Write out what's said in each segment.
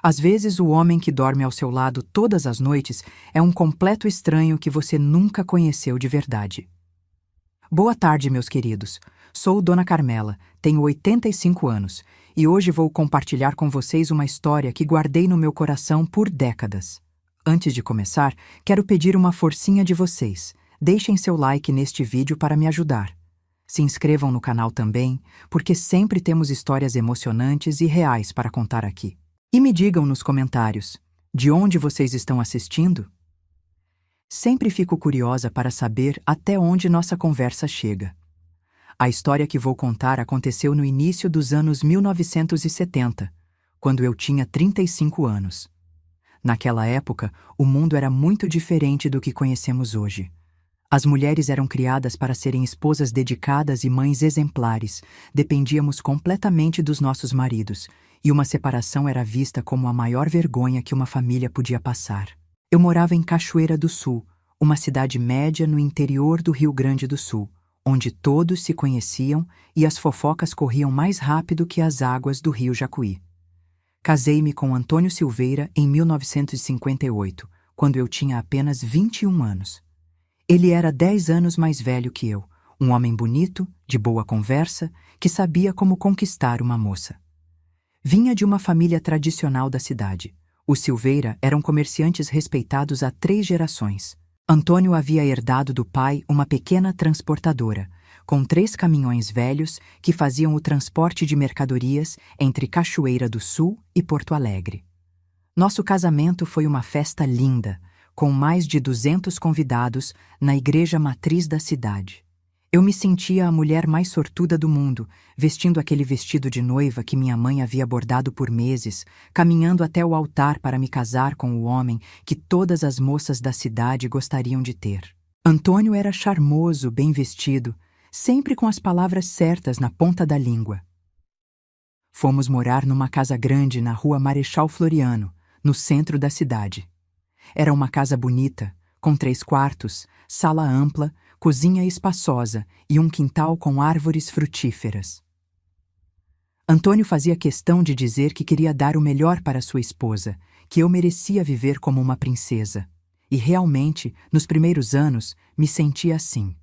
Às vezes, o homem que dorme ao seu lado todas as noites é um completo estranho que você nunca conheceu de verdade. Boa tarde, meus queridos. Sou Dona Carmela, tenho 85 anos e hoje vou compartilhar com vocês uma história que guardei no meu coração por décadas. Antes de começar, quero pedir uma forcinha de vocês. Deixem seu like neste vídeo para me ajudar. Se inscrevam no canal também, porque sempre temos histórias emocionantes e reais para contar aqui. E me digam nos comentários, de onde vocês estão assistindo? Sempre fico curiosa para saber até onde nossa conversa chega. A história que vou contar aconteceu no início dos anos 1970, quando eu tinha 35 anos. Naquela época, o mundo era muito diferente do que conhecemos hoje. As mulheres eram criadas para serem esposas dedicadas e mães exemplares, dependíamos completamente dos nossos maridos, e uma separação era vista como a maior vergonha que uma família podia passar. Eu morava em Cachoeira do Sul, uma cidade média no interior do Rio Grande do Sul, onde todos se conheciam e as fofocas corriam mais rápido que as águas do rio Jacuí. Casei-me com Antônio Silveira em 1958, quando eu tinha apenas 21 anos. Ele era 10 anos mais velho que eu, um homem bonito, de boa conversa, que sabia como conquistar uma moça. Vinha de uma família tradicional da cidade. Os Silveira eram comerciantes respeitados há 3 gerações. Antônio havia herdado do pai uma pequena transportadora, com 3 caminhões velhos que faziam o transporte de mercadorias entre Cachoeira do Sul e Porto Alegre. Nosso casamento foi uma festa linda, com mais de 200 convidados na igreja matriz da cidade. Eu me sentia a mulher mais sortuda do mundo, vestindo aquele vestido de noiva que minha mãe havia bordado por meses, caminhando até o altar para me casar com o homem que todas as moças da cidade gostariam de ter. Antônio era charmoso, bem vestido, sempre com as palavras certas na ponta da língua. Fomos morar numa casa grande na rua Marechal Floriano, no centro da cidade. Era uma casa bonita, com 3 quartos, sala ampla, cozinha espaçosa e um quintal com árvores frutíferas. Antônio fazia questão de dizer que queria dar o melhor para sua esposa, que eu merecia viver como uma princesa. E realmente, nos primeiros anos, me sentia assim.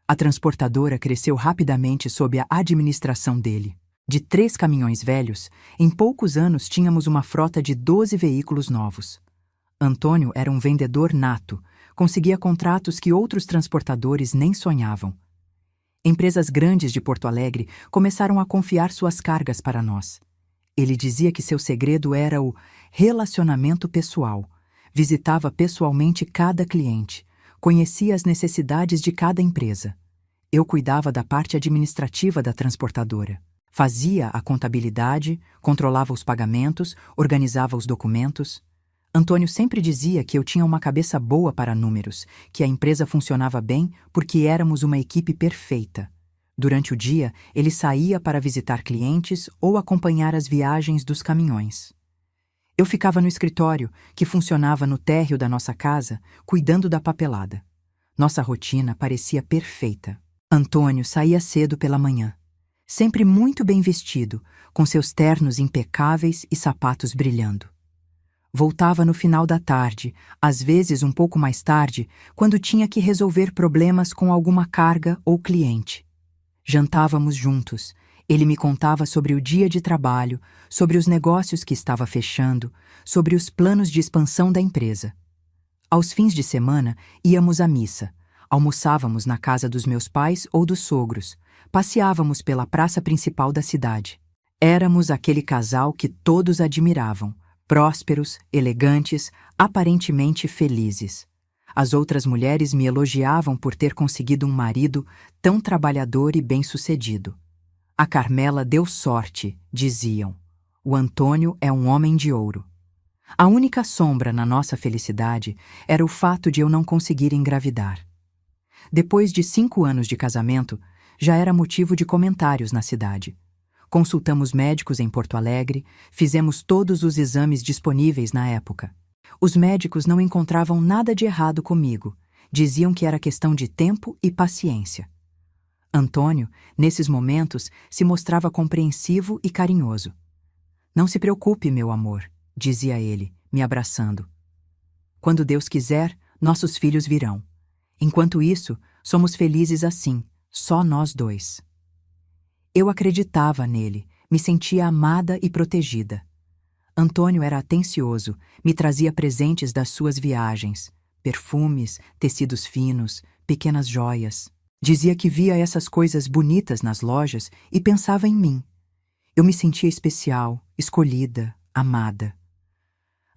A transportadora cresceu rapidamente sob a administração dele. De 3 caminhões velhos, em poucos anos tínhamos uma frota de 12 veículos novos. Antônio era um vendedor nato, conseguia contratos que outros transportadores nem sonhavam. Empresas grandes de Porto Alegre começaram a confiar suas cargas para nós. Ele dizia que seu segredo era o relacionamento pessoal. Visitava pessoalmente cada cliente, conhecia as necessidades de cada empresa. Eu cuidava da parte administrativa da transportadora. Fazia a contabilidade, controlava os pagamentos, organizava os documentos. Antônio sempre dizia que eu tinha uma cabeça boa para números, que a empresa funcionava bem porque éramos uma equipe perfeita. Durante o dia, ele saía para visitar clientes ou acompanhar as viagens dos caminhões. Eu ficava no escritório, que funcionava no térreo da nossa casa, cuidando da papelada. Nossa rotina parecia perfeita. Antônio saía cedo pela manhã, sempre muito bem vestido, com seus ternos impecáveis e sapatos brilhando. Voltava no final da tarde, às vezes um pouco mais tarde, quando tinha que resolver problemas com alguma carga ou cliente. Jantávamos juntos. Ele me contava sobre o dia de trabalho, sobre os negócios que estava fechando, sobre os planos de expansão da empresa. Aos fins de semana, íamos à missa, almoçávamos na casa dos meus pais ou dos sogros, passeávamos pela praça principal da cidade. Éramos aquele casal que todos admiravam, prósperos, elegantes, aparentemente felizes. As outras mulheres me elogiavam por ter conseguido um marido tão trabalhador e bem-sucedido. A Carmela deu sorte, diziam. O Antônio é um homem de ouro. A única sombra na nossa felicidade era o fato de eu não conseguir engravidar. Depois de 5 anos de casamento, já era motivo de comentários na cidade. Consultamos médicos em Porto Alegre, fizemos todos os exames disponíveis na época. Os médicos não encontravam nada de errado comigo, diziam que era questão de tempo e paciência. Antônio, nesses momentos, se mostrava compreensivo e carinhoso. Não se preocupe, meu amor, dizia ele, me abraçando. Quando Deus quiser, nossos filhos virão. Enquanto isso, somos felizes assim, só nós dois. Eu acreditava nele, me sentia amada e protegida. Antônio era atencioso, me trazia presentes das suas viagens, perfumes, tecidos finos, pequenas joias. Dizia que via essas coisas bonitas nas lojas e pensava em mim. Eu me sentia especial, escolhida, amada.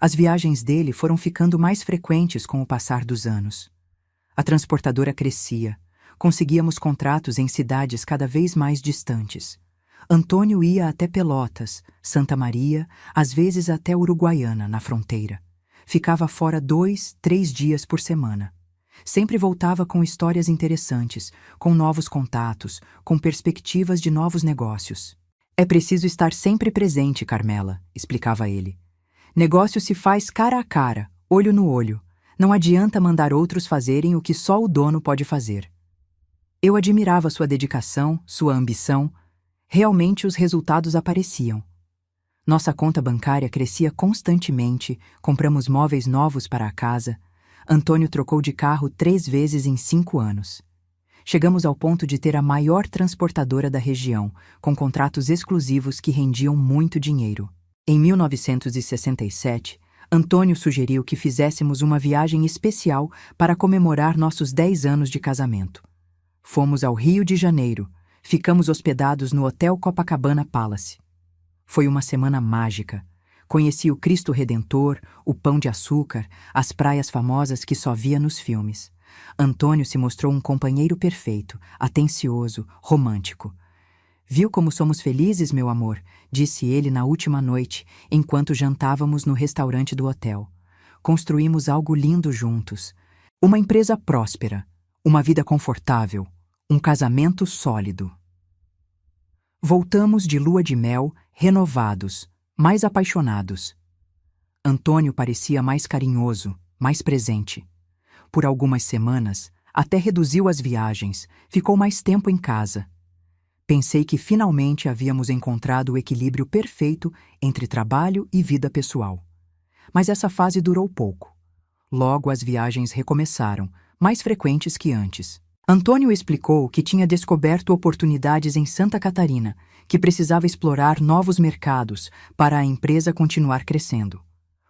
As viagens dele foram ficando mais frequentes com o passar dos anos. A transportadora crescia. Conseguíamos contratos em cidades cada vez mais distantes. Antônio ia até Pelotas, Santa Maria, às vezes até Uruguaiana, na fronteira. Ficava fora 2, 3 dias por semana. Sempre voltava com histórias interessantes, com novos contatos, com perspectivas de novos negócios. É preciso estar sempre presente, Carmela, explicava ele. Negócio se faz cara a cara, olho no olho. Não adianta mandar outros fazerem o que só o dono pode fazer. Eu admirava sua dedicação, sua ambição. Realmente os resultados apareciam. Nossa conta bancária crescia constantemente, compramos móveis novos para a casa. Antônio trocou de carro 3 vezes em 5 anos. Chegamos ao ponto de ter a maior transportadora da região, com contratos exclusivos que rendiam muito dinheiro. Em 1967, Antônio sugeriu que fizéssemos uma viagem especial para comemorar nossos 10 anos de casamento. Fomos ao Rio de Janeiro. Ficamos hospedados no Hotel Copacabana Palace. Foi uma semana mágica. Conheci o Cristo Redentor, o Pão de Açúcar, as praias famosas que só via nos filmes. Antônio se mostrou um companheiro perfeito, atencioso, romântico. Viu como somos felizes, meu amor, disse ele na última noite, enquanto jantávamos no restaurante do hotel. Construímos algo lindo juntos. Uma empresa próspera, uma vida confortável, um casamento sólido. Voltamos de lua de mel, renovados, mais apaixonados. Antônio parecia mais carinhoso, mais presente. Por algumas semanas, até reduziu as viagens, ficou mais tempo em casa. Pensei que finalmente havíamos encontrado o equilíbrio perfeito entre trabalho e vida pessoal. Mas essa fase durou pouco. Logo as viagens recomeçaram, mais frequentes que antes. Antônio explicou que tinha descoberto oportunidades em Santa Catarina, que precisava explorar novos mercados para a empresa continuar crescendo.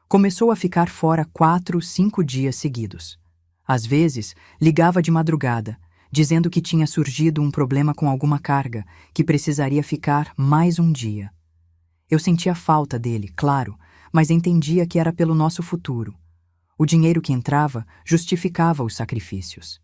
Começou a ficar fora 4, 5 dias seguidos. Às vezes, ligava de madrugada, dizendo que tinha surgido um problema com alguma carga, que precisaria ficar mais um dia. Eu sentia falta dele, claro, mas entendia que era pelo nosso futuro. O dinheiro que entrava justificava os sacrifícios.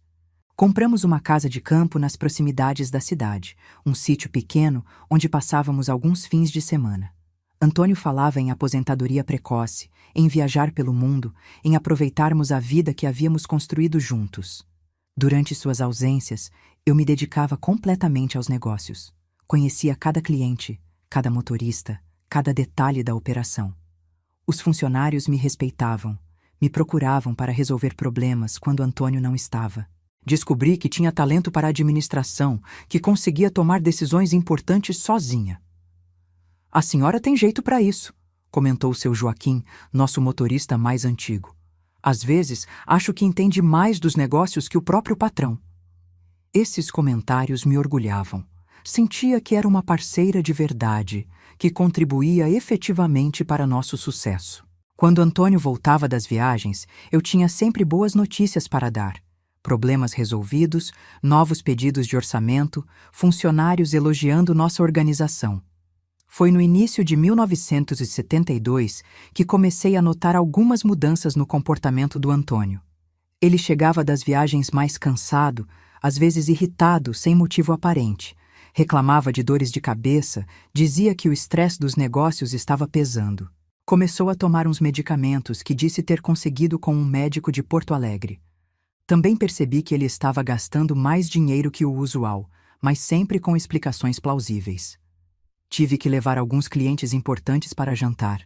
Compramos uma casa de campo nas proximidades da cidade, um sítio pequeno onde passávamos alguns fins de semana. Antônio falava em aposentadoria precoce, em viajar pelo mundo, em aproveitarmos a vida que havíamos construído juntos. Durante suas ausências, eu me dedicava completamente aos negócios. Conhecia cada cliente, cada motorista, cada detalhe da operação. Os funcionários me respeitavam, me procuravam para resolver problemas quando Antônio não estava. Descobri que tinha talento para a administração, que conseguia tomar decisões importantes sozinha. A senhora tem jeito para isso, comentou o seu Joaquim, nosso motorista mais antigo. Às vezes, acho que entende mais dos negócios que o próprio patrão. Esses comentários me orgulhavam. Sentia que era uma parceira de verdade, que contribuía efetivamente para nosso sucesso. Quando Antônio voltava das viagens, eu tinha sempre boas notícias para dar. Problemas resolvidos, novos pedidos de orçamento, funcionários elogiando nossa organização. Foi no início de 1972 que comecei a notar algumas mudanças no comportamento do Antônio. Ele chegava das viagens mais cansado, às vezes irritado, sem motivo aparente. Reclamava de dores de cabeça, dizia que o estresse dos negócios estava pesando. Começou a tomar uns medicamentos que disse ter conseguido com um médico de Porto Alegre. Também percebi que ele estava gastando mais dinheiro que o usual, mas sempre com explicações plausíveis. Tive que levar alguns clientes importantes para jantar.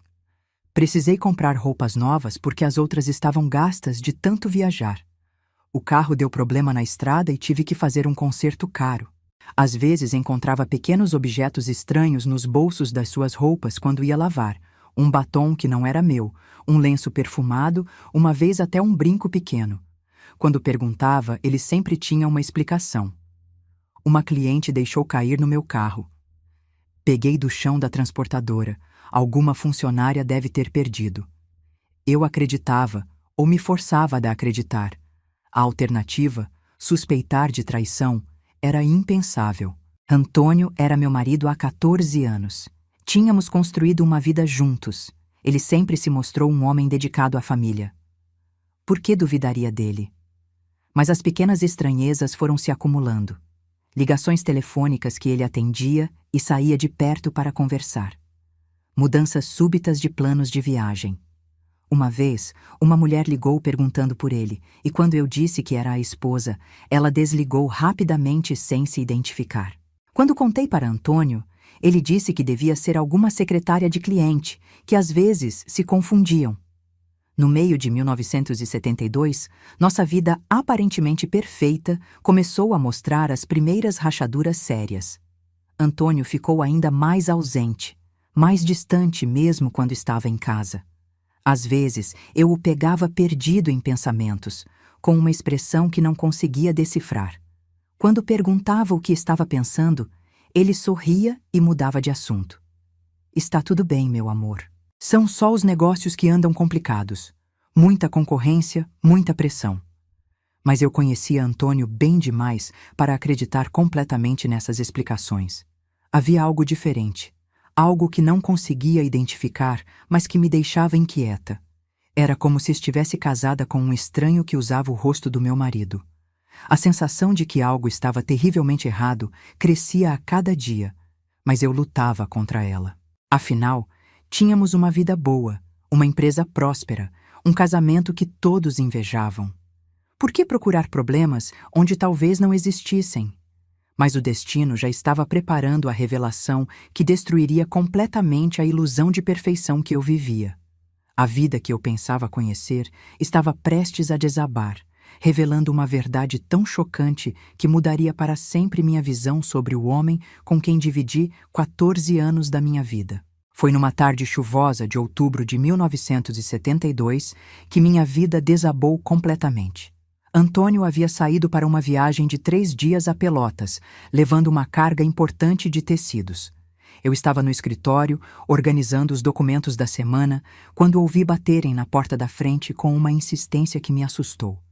Precisei comprar roupas novas porque as outras estavam gastas de tanto viajar. O carro deu problema na estrada e tive que fazer um conserto caro. Às vezes encontrava pequenos objetos estranhos nos bolsos das suas roupas quando ia lavar, Um batom que não era meu, um lenço perfumado, uma vez até um brinco pequeno. Quando perguntava, ele sempre tinha uma explicação. Uma cliente deixou cair no meu carro. Peguei do chão da transportadora. Alguma funcionária deve ter perdido. Eu acreditava, ou me forçava a acreditar. A alternativa, suspeitar de traição, era impensável. Antônio era meu marido há 14 anos. Tínhamos construído uma vida juntos. Ele sempre se mostrou um homem dedicado à família. Por que duvidaria dele? Mas as pequenas estranhezas foram se acumulando. Ligações telefônicas que ele atendia e saía de perto para conversar. Mudanças súbitas de planos de viagem. Uma vez, uma mulher ligou perguntando por ele, e quando eu disse que era a esposa, ela desligou rapidamente sem se identificar. Quando contei para Antônio, ele disse que devia ser alguma secretária de cliente, que às vezes se confundiam. No meio de 1972, nossa vida aparentemente perfeita começou a mostrar as primeiras rachaduras sérias. Antônio ficou ainda mais ausente, mais distante mesmo quando estava em casa. Às vezes, eu o pegava perdido em pensamentos, com uma expressão que não conseguia decifrar. Quando perguntava o que estava pensando, ele sorria e mudava de assunto. Está tudo bem, meu amor. São só os negócios que andam complicados. Muita concorrência, muita pressão. Mas eu conhecia Antônio bem demais para acreditar completamente nessas explicações. Havia algo diferente. Algo que não conseguia identificar, mas que me deixava inquieta. Era como se estivesse casada com um estranho que usava o rosto do meu marido. A sensação de que algo estava terrivelmente errado crescia a cada dia, mas eu lutava contra ela. Afinal, tínhamos uma vida boa, uma empresa próspera, um casamento que todos invejavam. Por que procurar problemas onde talvez não existissem? Mas o destino já estava preparando a revelação que destruiria completamente a ilusão de perfeição que eu vivia. A vida que eu pensava conhecer estava prestes a desabar, revelando uma verdade tão chocante que mudaria para sempre minha visão sobre o homem com quem dividi 14 anos da minha vida. Foi numa tarde chuvosa de outubro de 1972 que minha vida desabou completamente. Antônio havia saído para uma viagem de 3 dias a Pelotas, levando uma carga importante de tecidos. Eu estava no escritório, organizando os documentos da semana, quando ouvi baterem na porta da frente com uma insistência que me assustou.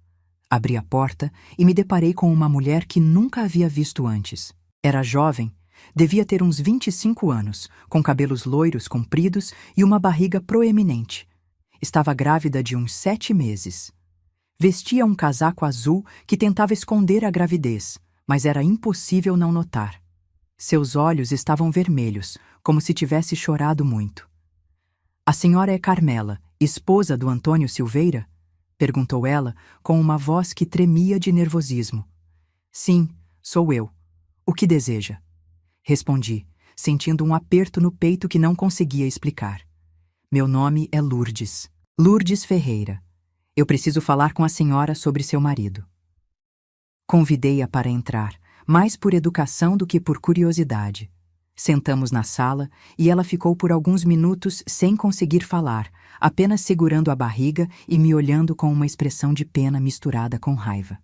Abri a porta e me deparei com uma mulher que nunca havia visto antes. Era jovem, devia ter uns 25 anos, com cabelos loiros compridos e uma barriga proeminente. Estava grávida de uns 7 meses. Vestia um casaco azul que tentava esconder a gravidez, mas era impossível não notar. Seus olhos estavam vermelhos, como se tivesse chorado muito. "A senhora é Carmela, esposa do Antônio Silveira?" perguntou ela, com uma voz que tremia de nervosismo. "Sim, sou eu. O que deseja?" Respondi, sentindo um aperto no peito que não conseguia explicar. "Meu nome é Lourdes. Lourdes Ferreira. Eu preciso falar com a senhora sobre seu marido." Convidei-a para entrar, mais por educação do que por curiosidade. Sentamos na sala e ela ficou por alguns minutos sem conseguir falar, apenas segurando a barriga e me olhando com uma expressão de pena misturada com raiva.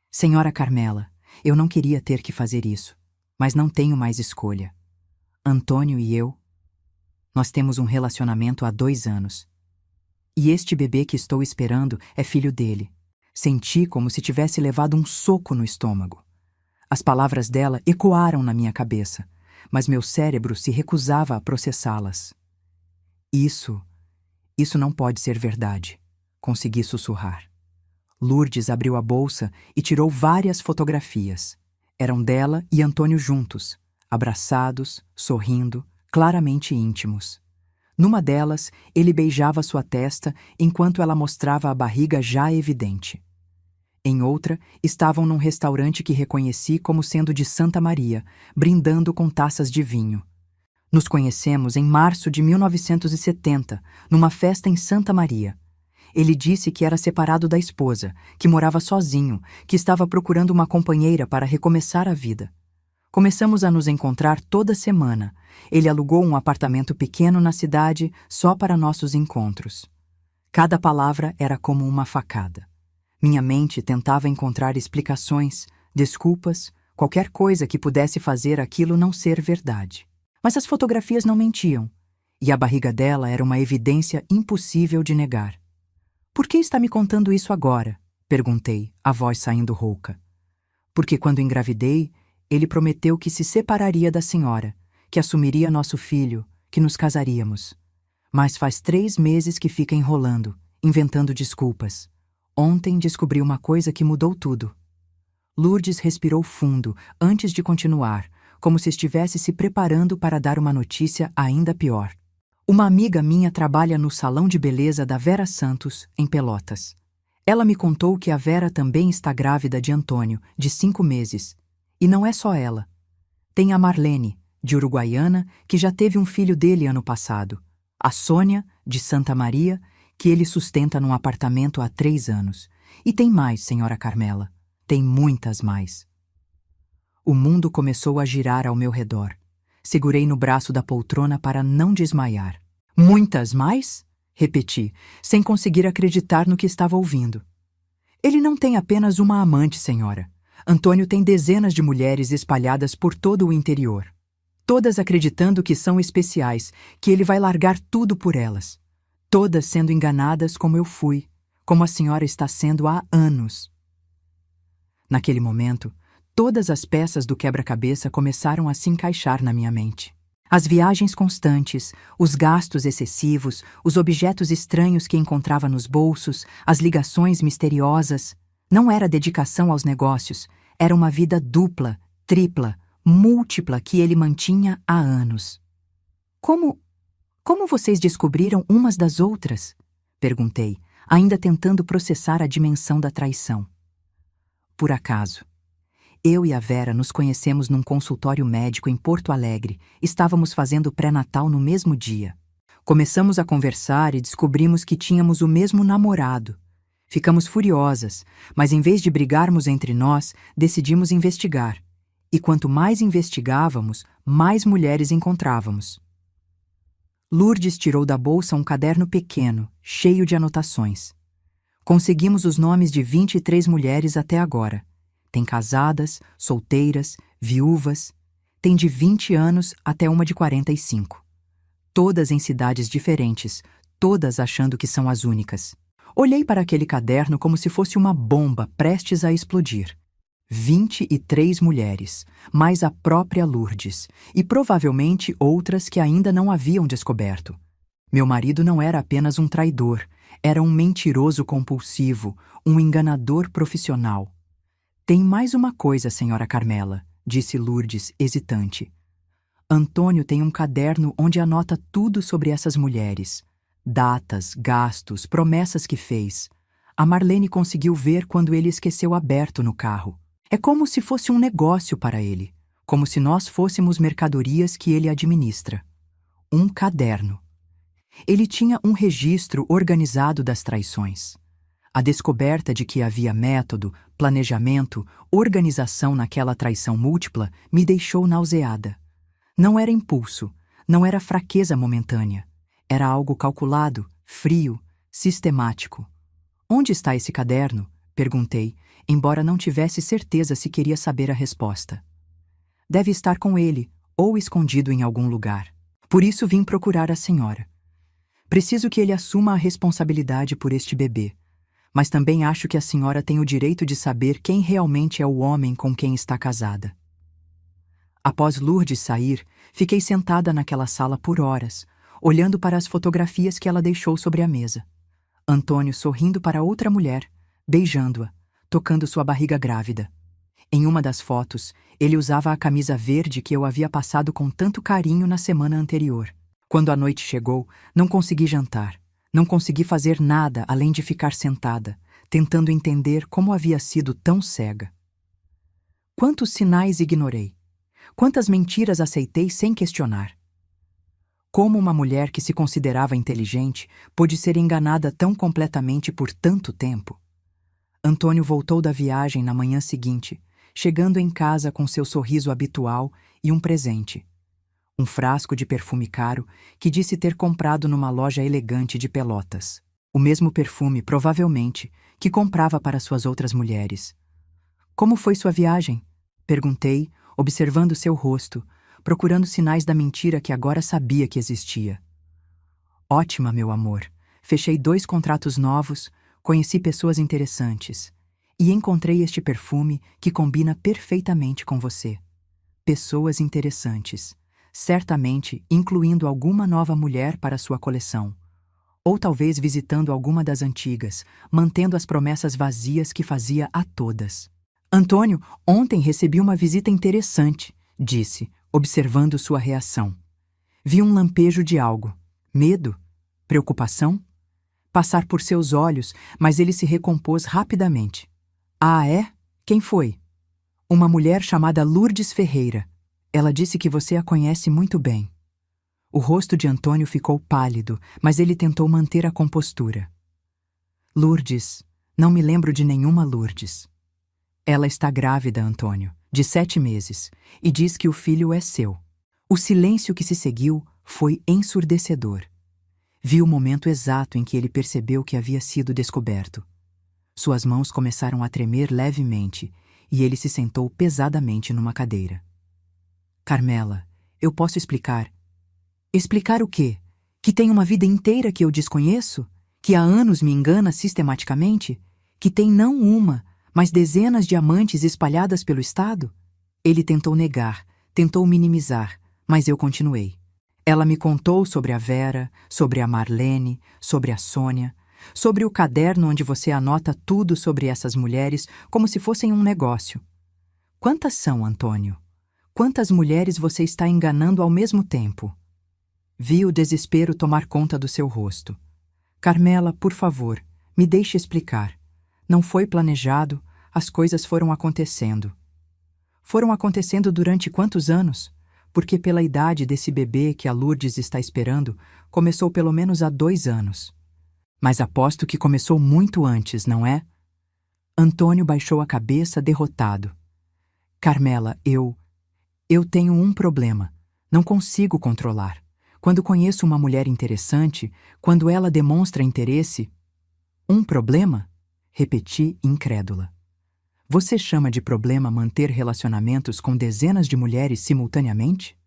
"Senhora Carmela, eu não queria ter que fazer isso, mas não tenho mais escolha. Antônio e eu, nós temos um relacionamento há 2 anos. E este bebê que estou esperando é filho dele." Senti como se tivesse levado um soco no estômago. As palavras dela ecoaram na minha cabeça, mas meu cérebro se recusava a processá-las. Isso não pode ser verdade, consegui sussurrar. Lourdes abriu a bolsa e tirou várias fotografias. Eram dela e Antônio juntos, abraçados, sorrindo, claramente íntimos. Numa delas, ele beijava sua testa enquanto ela mostrava a barriga já evidente. Em outra, estavam num restaurante que reconheci como sendo de Santa Maria, brindando com taças de vinho. Nos conhecemos em março de 1970, numa festa em Santa Maria. Ele disse que era separado da esposa, que morava sozinho, que estava procurando uma companheira para recomeçar a vida. Começamos a nos encontrar toda semana. Ele alugou um apartamento pequeno na cidade só para nossos encontros. Cada palavra era como uma facada. Minha mente tentava encontrar explicações, desculpas, qualquer coisa que pudesse fazer aquilo não ser verdade. Mas as fotografias não mentiam, e a barriga dela era uma evidência impossível de negar. "Por que está me contando isso agora?" perguntei, a voz saindo rouca. "Porque quando engravidei, ele prometeu que se separaria da senhora, que assumiria nosso filho, que nos casaríamos. Mas faz 3 meses que fica enrolando, inventando desculpas. Ontem descobri uma coisa que mudou tudo." Lourdes respirou fundo antes de continuar, como se estivesse se preparando para dar uma notícia ainda pior. "Uma amiga minha trabalha no salão de beleza da Vera Santos, em Pelotas. Ela me contou que a Vera também está grávida de Antônio, de 5 meses. E não é só ela. Tem a Marlene, de Uruguaiana, que já teve um filho dele ano passado. A Sônia, de Santa Maria, que ele sustenta num apartamento há 3 anos. E tem mais, senhora Carmela. Tem muitas mais." O mundo começou a girar ao meu redor. Segurei no braço da poltrona para não desmaiar. "Muitas mais?" repeti, sem conseguir acreditar no que estava ouvindo. "Ele não tem apenas uma amante, senhora. Antônio tem dezenas de mulheres espalhadas por todo o interior. Todas acreditando que são especiais, que ele vai largar tudo por elas. Todas sendo enganadas como eu fui, como a senhora está sendo há anos." Naquele momento, todas as peças do quebra-cabeça começaram a se encaixar na minha mente. As viagens constantes, os gastos excessivos, os objetos estranhos que encontrava nos bolsos, as ligações misteriosas. Não era dedicação aos negócios, era uma vida dupla, tripla, múltipla que ele mantinha há anos. Como vocês descobriram umas das outras?" perguntei, ainda tentando processar a dimensão da traição. "Por acaso. Eu e a Vera nos conhecemos num consultório médico em Porto Alegre. Estávamos fazendo pré-natal no mesmo dia. Começamos a conversar e descobrimos que tínhamos o mesmo namorado. Ficamos furiosas, mas em vez de brigarmos entre nós, decidimos investigar. E quanto mais investigávamos, mais mulheres encontrávamos." Lourdes tirou da bolsa um caderno pequeno, cheio de anotações. "Conseguimos os nomes de 23 mulheres até agora. Tem casadas, solteiras, viúvas. Tem de 20 anos até uma de 45. Todas em cidades diferentes, todas achando que são as únicas. Olhei para aquele caderno como se fosse uma bomba prestes a explodir. 23 mulheres, mais a própria Lourdes, e provavelmente outras que ainda não haviam descoberto. Meu marido não era apenas um traidor, era um mentiroso compulsivo, um enganador profissional. "Tem mais uma coisa, senhora Carmela", disse Lourdes, hesitante. "Antônio tem um caderno onde anota tudo sobre essas mulheres. Datas, gastos, promessas que fez. A Marlene conseguiu ver quando ele esqueceu aberto no carro. É como se fosse um negócio para ele, como se nós fôssemos mercadorias que ele administra. Um caderno. Ele tinha um registro organizado das traições. A descoberta de que havia método, planejamento, organização naquela traição múltipla me deixou nauseada. Não era impulso, não era fraqueza momentânea. Era algo calculado, frio, sistemático. "Onde está esse caderno?" perguntei, embora não tivesse certeza se queria saber a resposta. "Deve estar com ele, ou escondido em algum lugar. Por isso vim procurar a senhora. Preciso que ele assuma a responsabilidade por este bebê. Mas também acho que a senhora tem o direito de saber quem realmente é o homem com quem está casada." Após Lourdes sair, fiquei sentada naquela sala por horas, olhando para as fotografias que ela deixou sobre a mesa. Antônio sorrindo para outra mulher, beijando-a, tocando sua barriga grávida. Em uma das fotos, ele usava a camisa verde que eu havia passado com tanto carinho na semana anterior. Quando a noite chegou, não consegui jantar. Não consegui fazer nada além de ficar sentada, tentando entender como havia sido tão cega. Quantos sinais ignorei? Quantas mentiras aceitei sem questionar? Como uma mulher que se considerava inteligente pôde ser enganada tão completamente por tanto tempo? Antônio voltou da viagem na manhã seguinte, chegando em casa com seu sorriso habitual e um presente. Um frasco de perfume caro que disse ter comprado numa loja elegante de Pelotas. O mesmo perfume, provavelmente, que comprava para suas outras mulheres. Como foi sua viagem? Perguntei, observando seu rosto, procurando sinais da mentira que agora sabia que existia. Ótima, meu amor. Fechei 2 contratos novos, conheci pessoas interessantes. E encontrei este perfume que combina perfeitamente com você. Pessoas interessantes. Certamente incluindo alguma nova mulher para sua coleção. Ou talvez visitando alguma das antigas, mantendo as promessas vazias que fazia a todas. Antônio, ontem recebi uma visita interessante, disse, observando sua reação. Vi um lampejo de algo. Medo? Preocupação? Passar por seus olhos, mas ele se recompôs rapidamente. Ah, é? Quem foi? Uma mulher chamada Lourdes Ferreira. Ela disse que você a conhece muito bem. O rosto de Antônio ficou pálido, mas ele tentou manter a compostura. Lourdes, não me lembro de nenhuma Lourdes. Ela está grávida, Antônio, de 7 meses, e diz que o filho é seu. O silêncio que se seguiu foi ensurdecedor. Vi o momento exato em que ele percebeu que havia sido descoberto. Suas mãos começaram a tremer levemente e ele se sentou pesadamente numa cadeira. Carmela, eu posso explicar. Explicar o quê? Que tem uma vida inteira que eu desconheço? Que há anos me engana sistematicamente? Que tem não uma, mas dezenas de amantes espalhadas pelo estado? Ele tentou negar, tentou minimizar, mas eu continuei. Ela me contou sobre a Vera, sobre a Marlene, sobre a Sônia, sobre o caderno onde você anota tudo sobre essas mulheres como se fossem um negócio. Quantas são, Antônio? Quantas mulheres você está enganando ao mesmo tempo? Vi o desespero tomar conta do seu rosto. Carmela, por favor, me deixe explicar. Não foi planejado, as coisas foram acontecendo. Foram acontecendo durante quantos anos? Porque pela idade desse bebê que a Lourdes está esperando, começou pelo menos há 2 anos. Mas aposto que começou muito antes, não é? Antônio baixou a cabeça derrotado. Carmela, eu tenho um problema. Não consigo controlar. Quando conheço uma mulher interessante, quando ela demonstra interesse... Um problema? Repeti, incrédula. Você chama de problema manter relacionamentos com dezenas de mulheres simultaneamente?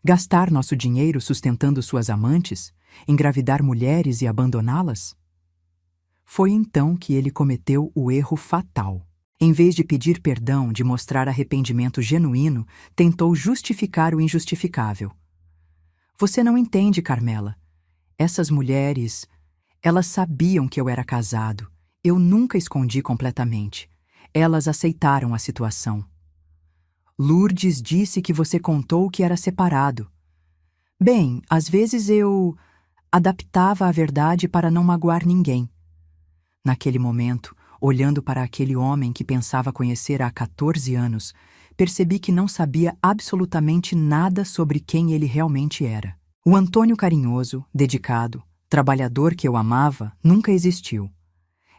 Gastar nosso dinheiro sustentando suas amantes? Engravidar mulheres e abandoná-las? Foi então que ele cometeu o erro fatal. Em vez de pedir perdão, de mostrar arrependimento genuíno, tentou justificar o injustificável. Você não entende, Carmela. Essas mulheres, elas sabiam que eu era casado. Eu nunca escondi completamente. Elas aceitaram a situação. Lourdes disse que você contou que era separado. Bem, às vezes eu adaptava a verdade para não magoar ninguém. Naquele momento, olhando para aquele homem que pensava conhecer há 14 anos, percebi que não sabia absolutamente nada sobre quem ele realmente era. O Antônio carinhoso, dedicado, trabalhador que eu amava, nunca existiu.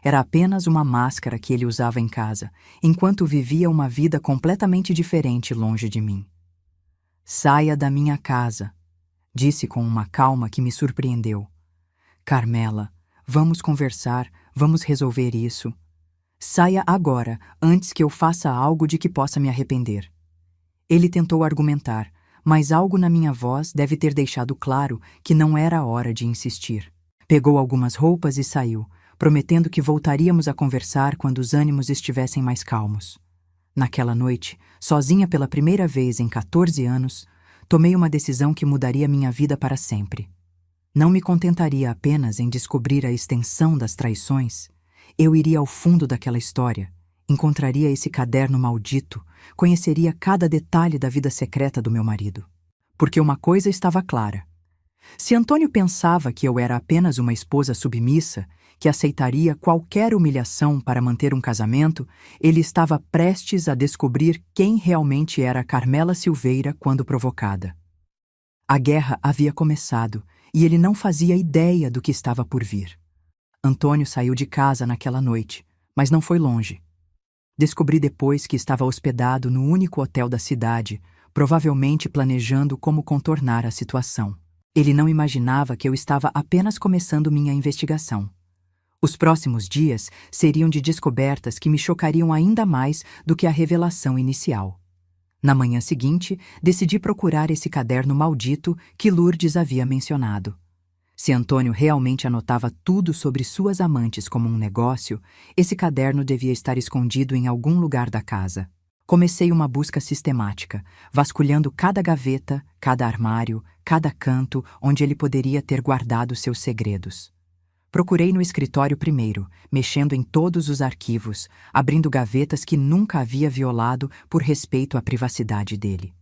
Era apenas uma máscara que ele usava em casa, enquanto vivia uma vida completamente diferente longe de mim. Saia da minha casa, disse com uma calma que me surpreendeu. Carmela, vamos conversar, vamos resolver isso. Saia agora, antes que eu faça algo de que possa me arrepender. Ele tentou argumentar, mas algo na minha voz deve ter deixado claro que não era a hora de insistir. Pegou algumas roupas e saiu, prometendo que voltaríamos a conversar quando os ânimos estivessem mais calmos. Naquela noite, sozinha pela primeira vez em 14 anos, tomei uma decisão que mudaria minha vida para sempre. Não me contentaria apenas em descobrir a extensão das traições. Eu iria ao fundo daquela história, encontraria esse caderno maldito, conheceria cada detalhe da vida secreta do meu marido. Porque uma coisa estava clara. Se Antônio pensava que eu era apenas uma esposa submissa, que aceitaria qualquer humilhação para manter um casamento, ele estava prestes a descobrir quem realmente era Carmela Silveira quando provocada. A guerra havia começado e ele não fazia ideia do que estava por vir. Antônio saiu de casa naquela noite, mas não foi longe. Descobri depois que estava hospedado no único hotel da cidade, provavelmente planejando como contornar a situação. Ele não imaginava que eu estava apenas começando minha investigação. Os próximos dias seriam de descobertas que me chocariam ainda mais do que a revelação inicial. Na manhã seguinte, decidi procurar esse caderno maldito que Lourdes havia mencionado. Se Antônio realmente anotava tudo sobre suas amantes como um negócio, esse caderno devia estar escondido em algum lugar da casa. Comecei uma busca sistemática, vasculhando cada gaveta, cada armário, cada canto onde ele poderia ter guardado seus segredos. Procurei no escritório primeiro, mexendo em todos os arquivos, abrindo gavetas que nunca havia violado por respeito à privacidade dele.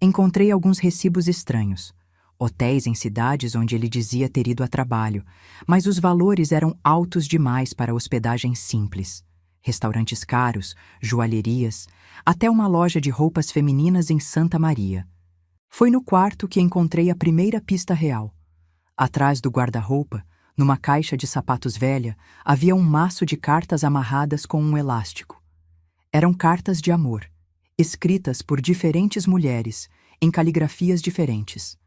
Encontrei alguns recibos estranhos. Hotéis em cidades onde ele dizia ter ido a trabalho, mas os valores eram altos demais para hospedagem simples. Restaurantes caros, joalherias, até uma loja de roupas femininas em Santa Maria. Foi no quarto que encontrei a primeira pista real. Atrás do guarda-roupa, numa caixa de sapatos velha, havia um maço de cartas amarradas com um elástico. Eram cartas de amor, escritas por diferentes mulheres, em caligrafias diferentes.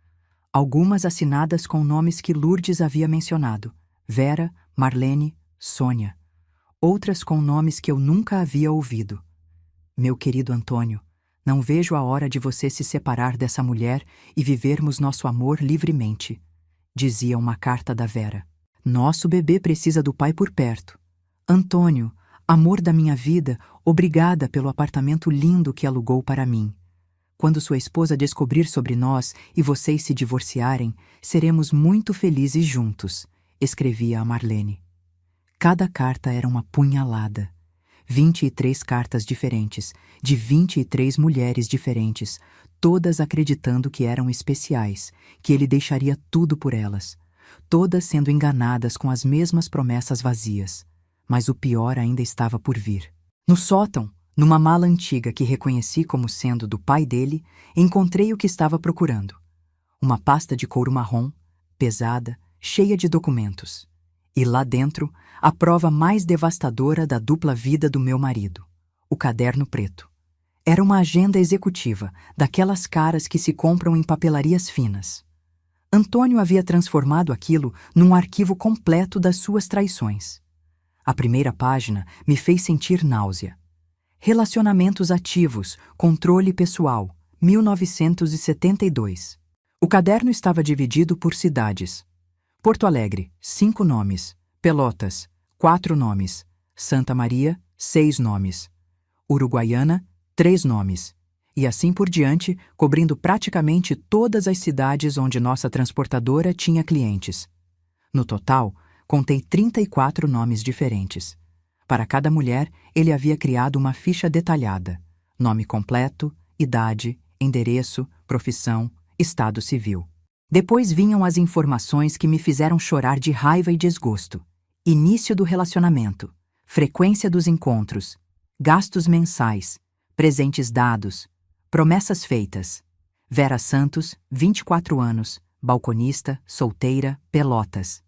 Algumas assinadas com nomes que Lourdes havia mencionado: Vera, Marlene, Sônia. Outras com nomes que eu nunca havia ouvido. Meu querido Antônio, não vejo a hora de você se separar dessa mulher e vivermos nosso amor livremente, dizia uma carta da Vera. Nosso bebê precisa do pai por perto. Antônio, amor da minha vida, obrigada pelo apartamento lindo que alugou para mim. Quando sua esposa descobrir sobre nós e vocês se divorciarem, seremos muito felizes juntos, escrevia a Marlene. Cada carta era uma punhalada. 23 cartas diferentes, de 23 mulheres diferentes, todas acreditando que eram especiais, que ele deixaria tudo por elas. Todas sendo enganadas com as mesmas promessas vazias. Mas o pior ainda estava por vir. No sótão, numa mala antiga que reconheci como sendo do pai dele, encontrei o que estava procurando. Uma pasta de couro marrom, pesada, cheia de documentos. E lá dentro, a prova mais devastadora da dupla vida do meu marido. O caderno preto. Era uma agenda executiva, daquelas caras que se compram em papelarias finas. Antônio havia transformado aquilo num arquivo completo das suas traições. A primeira página me fez sentir náusea. Relacionamentos ativos, controle pessoal, 1972. O caderno estava dividido por cidades. Porto Alegre, 5 nomes. Pelotas, 4 nomes. Santa Maria, 6 nomes. Uruguaiana, 3 nomes. E assim por diante, cobrindo praticamente todas as cidades onde nossa transportadora tinha clientes. No total, contei 34 nomes diferentes. Para cada mulher, ele havia criado uma ficha detalhada: nome completo, idade, endereço, profissão, estado civil. Depois vinham as informações que me fizeram chorar de raiva e desgosto. Início do relacionamento, frequência dos encontros, gastos mensais, presentes dados, promessas feitas. Vera Santos, 24 anos, balconista, solteira, Pelotas.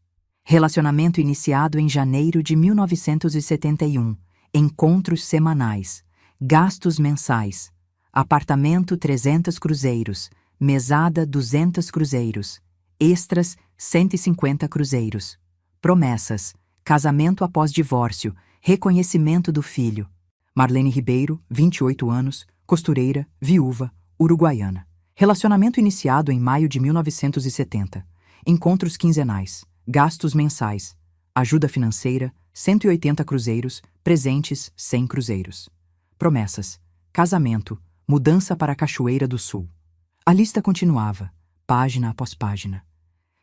Relacionamento iniciado em janeiro de 1971. Encontros semanais. Gastos mensais. Apartamento 300 cruzeiros. Mesada 200 cruzeiros. Extras 150 cruzeiros. Promessas. Casamento após divórcio. Reconhecimento do filho. Marlene Ribeiro, 28 anos, costureira, viúva, uruguaiana. Relacionamento iniciado em maio de 1970. Encontros quinzenais. Gastos mensais. Ajuda financeira, 180 cruzeiros. Presentes, 100 cruzeiros. Promessas. Casamento. Mudança para a Cachoeira do Sul. A lista continuava, página após página.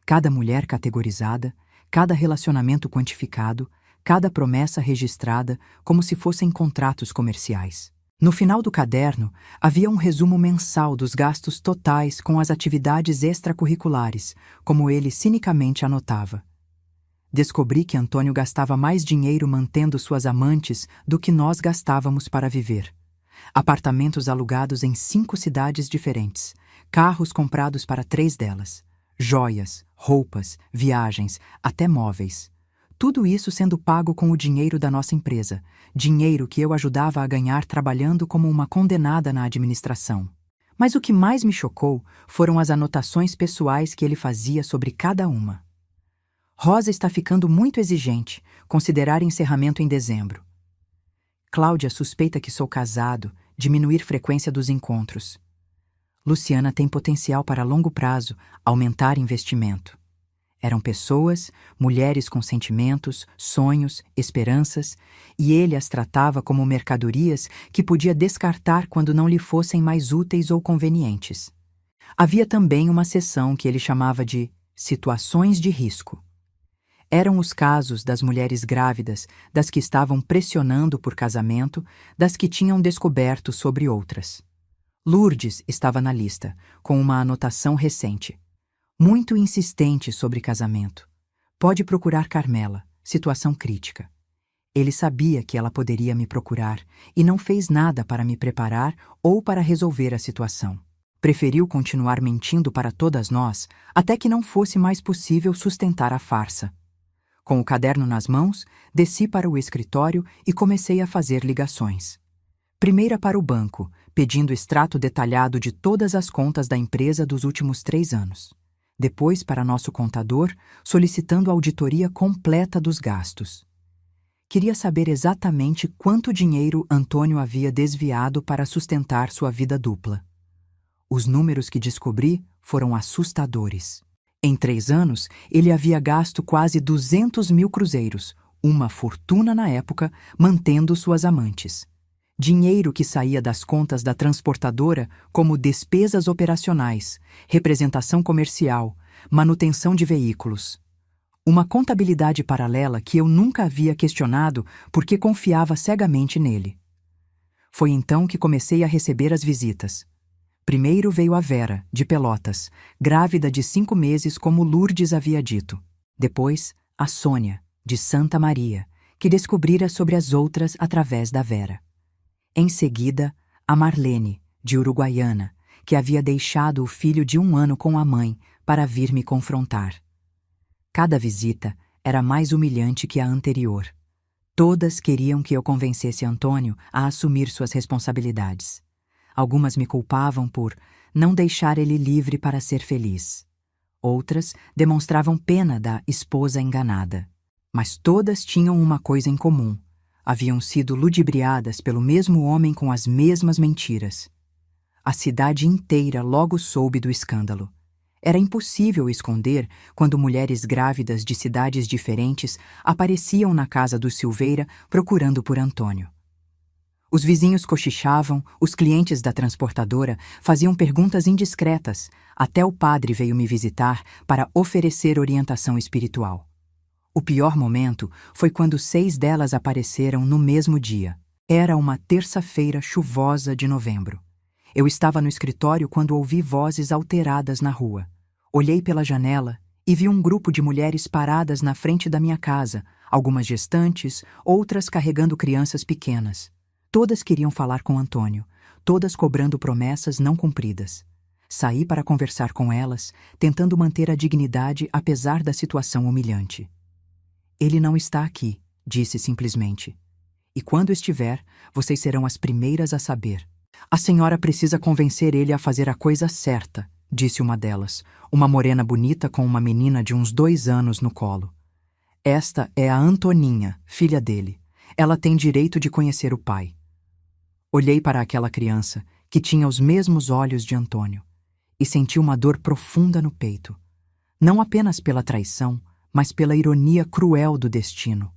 Cada mulher categorizada, cada relacionamento quantificado, cada promessa registrada como se fossem contratos comerciais. No final do caderno, havia um resumo mensal dos gastos totais com as atividades extracurriculares, como ele cinicamente anotava. Descobri que Antônio gastava mais dinheiro mantendo suas amantes do que nós gastávamos para viver. Apartamentos alugados em 5 cidades diferentes, carros comprados para 3 delas, joias, roupas, viagens, até móveis. Tudo isso sendo pago com o dinheiro da nossa empresa, dinheiro que eu ajudava a ganhar trabalhando como uma condenada na administração. Mas o que mais me chocou foram as anotações pessoais que ele fazia sobre cada uma. Rosa está ficando muito exigente, considerar encerramento em dezembro. Cláudia suspeita que sou casado, diminuir frequência dos encontros. Luciana tem potencial para longo prazo, aumentar investimento. Eram pessoas, mulheres com sentimentos, sonhos, esperanças, e ele as tratava como mercadorias que podia descartar quando não lhe fossem mais úteis ou convenientes. Havia também uma seção que ele chamava de situações de risco. Eram os casos das mulheres grávidas, das que estavam pressionando por casamento, das que tinham descoberto sobre outras. Lourdes estava na lista, com uma anotação recente. Muito insistente sobre casamento. Pode procurar Carmela, situação crítica. Ele sabia que ela poderia me procurar e não fez nada para me preparar ou para resolver a situação. Preferiu continuar mentindo para todas nós até que não fosse mais possível sustentar a farsa. Com o caderno nas mãos, desci para o escritório e comecei a fazer ligações. Primeira para o banco, pedindo extrato detalhado de todas as contas da empresa dos últimos 3 anos. Depois para nosso contador, solicitando auditoria completa dos gastos. Queria saber exatamente quanto dinheiro Antônio havia desviado para sustentar sua vida dupla. Os números que descobri foram assustadores. Em 3 anos, ele havia gasto quase 200 mil cruzeiros, uma fortuna na época, mantendo suas amantes. Dinheiro que saía das contas da transportadora como despesas operacionais, representação comercial, manutenção de veículos. Uma contabilidade paralela que eu nunca havia questionado porque confiava cegamente nele. Foi então que comecei a receber as visitas. Primeiro veio a Vera, de Pelotas, grávida de 5 meses como Lourdes havia dito. Depois, a Sônia, de Santa Maria, que descobrira sobre as outras através da Vera. Em seguida, a Marlene, de Uruguaiana, que havia deixado o filho de 1 ano com a mãe para vir me confrontar. Cada visita era mais humilhante que a anterior. Todas queriam que eu convencesse Antônio a assumir suas responsabilidades. Algumas me culpavam por não deixar ele livre para ser feliz. Outras demonstravam pena da esposa enganada. Mas todas tinham uma coisa em comum. Haviam sido ludibriadas pelo mesmo homem com as mesmas mentiras. A cidade inteira logo soube do escândalo. Era impossível esconder quando mulheres grávidas de cidades diferentes apareciam na casa do Silveira procurando por Antônio. Os vizinhos cochichavam, os clientes da transportadora faziam perguntas indiscretas, até o padre veio me visitar para oferecer orientação espiritual. O pior momento foi quando 6 delas apareceram no mesmo dia. Era uma terça-feira chuvosa de novembro. Eu estava no escritório quando ouvi vozes alteradas na rua. Olhei pela janela e vi um grupo de mulheres paradas na frente da minha casa, algumas gestantes, outras carregando crianças pequenas. Todas queriam falar com Antônio, todas cobrando promessas não cumpridas. Saí para conversar com elas, tentando manter a dignidade apesar da situação humilhante. Ele não está aqui, disse simplesmente. E quando estiver, vocês serão as primeiras a saber. A senhora precisa convencer ele a fazer a coisa certa, disse uma delas, uma morena bonita com uma menina de uns 2 anos no colo. Esta é a Antoninha, filha dele. Ela tem direito de conhecer o pai. Olhei para aquela criança, que tinha os mesmos olhos de Antônio, e senti uma dor profunda no peito. Não apenas pela traição, mas pela ironia cruel do destino.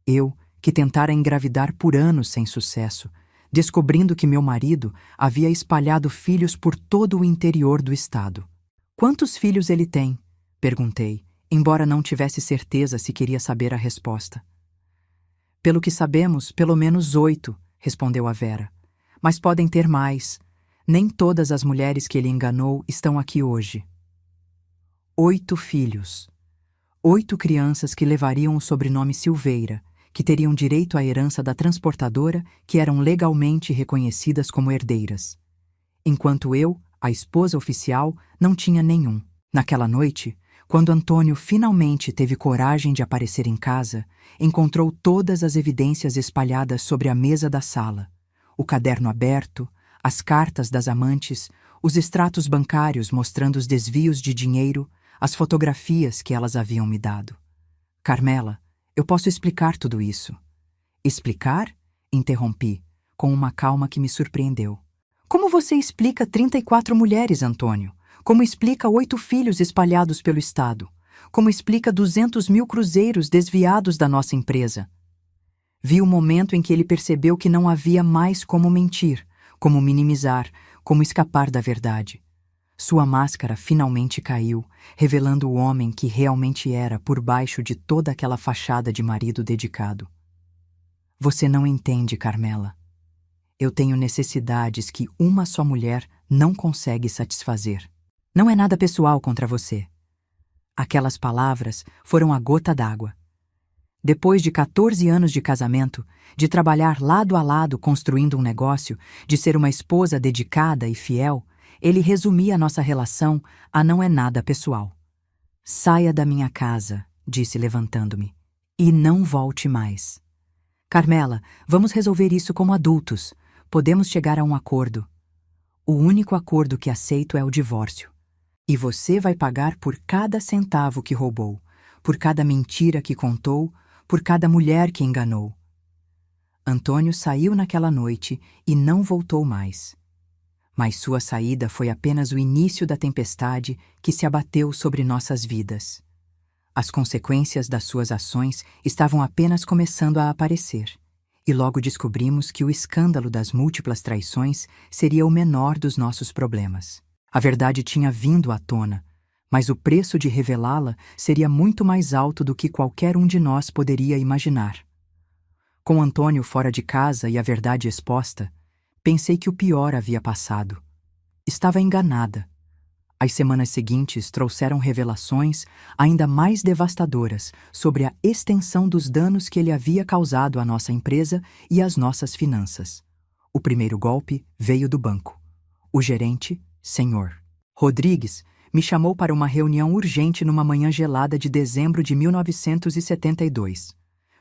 Eu, que tentara engravidar por anos sem sucesso, descobrindo que meu marido havia espalhado filhos por todo o interior do estado. Quantos filhos ele tem? Perguntei, embora não tivesse certeza se queria saber a resposta. Pelo que sabemos, pelo menos 8, respondeu a Vera. Mas podem ter mais. Nem todas as mulheres que ele enganou estão aqui hoje. 8 filhos. 8 crianças que levariam o sobrenome Silveira, que teriam direito à herança da transportadora, que eram legalmente reconhecidas como herdeiras. Enquanto eu, a esposa oficial, não tinha nenhum. Naquela noite, Quando Antônio finalmente teve coragem de aparecer em casa, encontrou todas as evidências espalhadas sobre a mesa da sala: o caderno aberto, as cartas das amantes, os extratos bancários mostrando os desvios de dinheiro, as fotografias que elas haviam me dado. Carmela, eu posso explicar tudo isso. Explicar? Interrompi, com uma calma que me surpreendeu. Como você explica 34 mulheres, Antônio? Como explica 8 filhos espalhados pelo estado? Como explica 200 mil cruzeiros desviados da nossa empresa? Vi o momento em que ele percebeu que não havia mais como mentir, como minimizar, como escapar da verdade. Sua máscara finalmente caiu, revelando o homem que realmente era por baixo de toda aquela fachada de marido dedicado. Você não entende, Carmela. Eu tenho necessidades que uma só mulher não consegue satisfazer. Não é nada pessoal contra você. Aquelas palavras foram a gota d'água. Depois de 14 anos de casamento, de trabalhar lado a lado construindo um negócio, de ser uma esposa dedicada e fiel, ele resumia nossa relação a não é nada pessoal. Saia da minha casa, disse levantando-me, e não volte mais. Carmela, vamos resolver isso como adultos. Podemos chegar a um acordo. O único acordo que aceito é o divórcio. E você vai pagar por cada centavo que roubou, por cada mentira que contou, por cada mulher que enganou. Antônio saiu naquela noite e não voltou mais. Mas sua saída foi apenas o início da tempestade que se abateu sobre nossas vidas. As consequências das suas ações estavam apenas começando a aparecer, e logo descobrimos que o escândalo das múltiplas traições seria o menor dos nossos problemas. A verdade tinha vindo à tona, mas o preço de revelá-la seria muito mais alto do que qualquer um de nós poderia imaginar. Com Antônio fora de casa e a verdade exposta, pensei que o pior havia passado. Estava enganada. As semanas seguintes trouxeram revelações ainda mais devastadoras sobre a extensão dos danos que ele havia causado à nossa empresa e às nossas finanças. O primeiro golpe veio do banco. O gerente, Sr. Rodrigues, me chamou para uma reunião urgente numa manhã gelada de dezembro de 1972.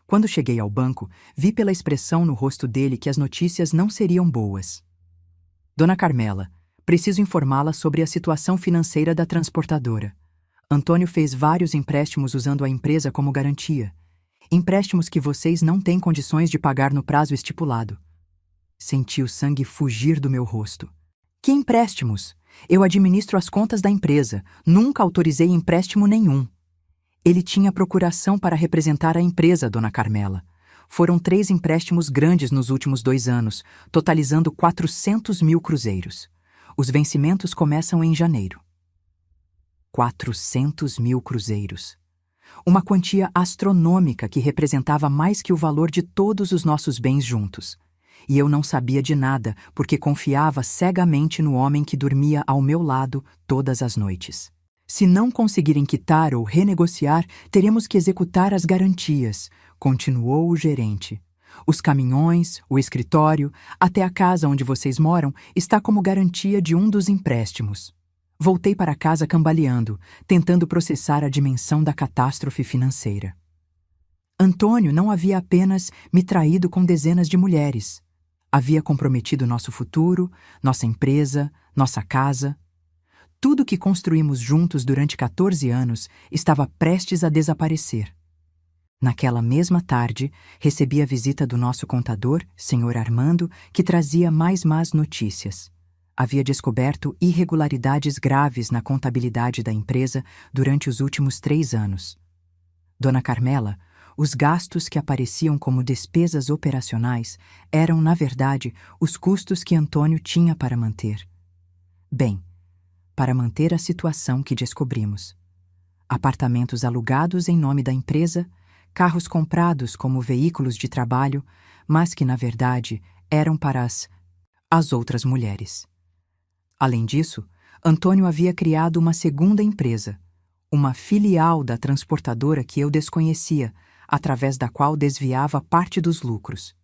Quando cheguei ao banco, vi pela expressão no rosto dele que as notícias não seriam boas. Dona Carmela, preciso informá-la sobre a situação financeira da transportadora. Antônio fez vários empréstimos usando a empresa como garantia. Empréstimos que vocês não têm condições de pagar no prazo estipulado. Senti o sangue fugir do meu rosto. Que empréstimos? Eu administro as contas da empresa. Nunca autorizei empréstimo nenhum. Ele tinha procuração para representar a empresa, Dona Carmela. Foram 3 empréstimos grandes nos últimos 2 anos, totalizando 400 mil cruzeiros. Os vencimentos começam em janeiro. 400 mil cruzeiros. Uma quantia astronômica que representava mais que o valor de todos os nossos bens juntos. E eu não sabia de nada, porque confiava cegamente no homem que dormia ao meu lado todas as noites. Se não conseguirem quitar ou renegociar, teremos que executar as garantias, continuou o gerente. Os caminhões, o escritório, até a casa onde vocês moram, está como garantia de um dos empréstimos. Voltei para casa cambaleando, tentando processar a dimensão da catástrofe financeira. Antônio não havia apenas me traído com dezenas de mulheres. Havia comprometido nosso futuro, nossa empresa, nossa casa. Tudo que construímos juntos durante 14 anos estava prestes a desaparecer. Naquela mesma tarde, recebi a visita do nosso contador, Sr. Armando, que trazia mais más notícias. Havia descoberto irregularidades graves na contabilidade da empresa durante os últimos 3 anos. Dona Carmela, os gastos que apareciam como despesas operacionais eram, na verdade, os custos que Antônio tinha para manter. Bem, para manter a situação que descobrimos. Apartamentos alugados em nome da empresa, carros comprados como veículos de trabalho, mas que, na verdade, eram para as outras mulheres. Além disso, Antônio havia criado uma segunda empresa, uma filial da transportadora que eu desconhecia, através da qual desviava parte dos lucros.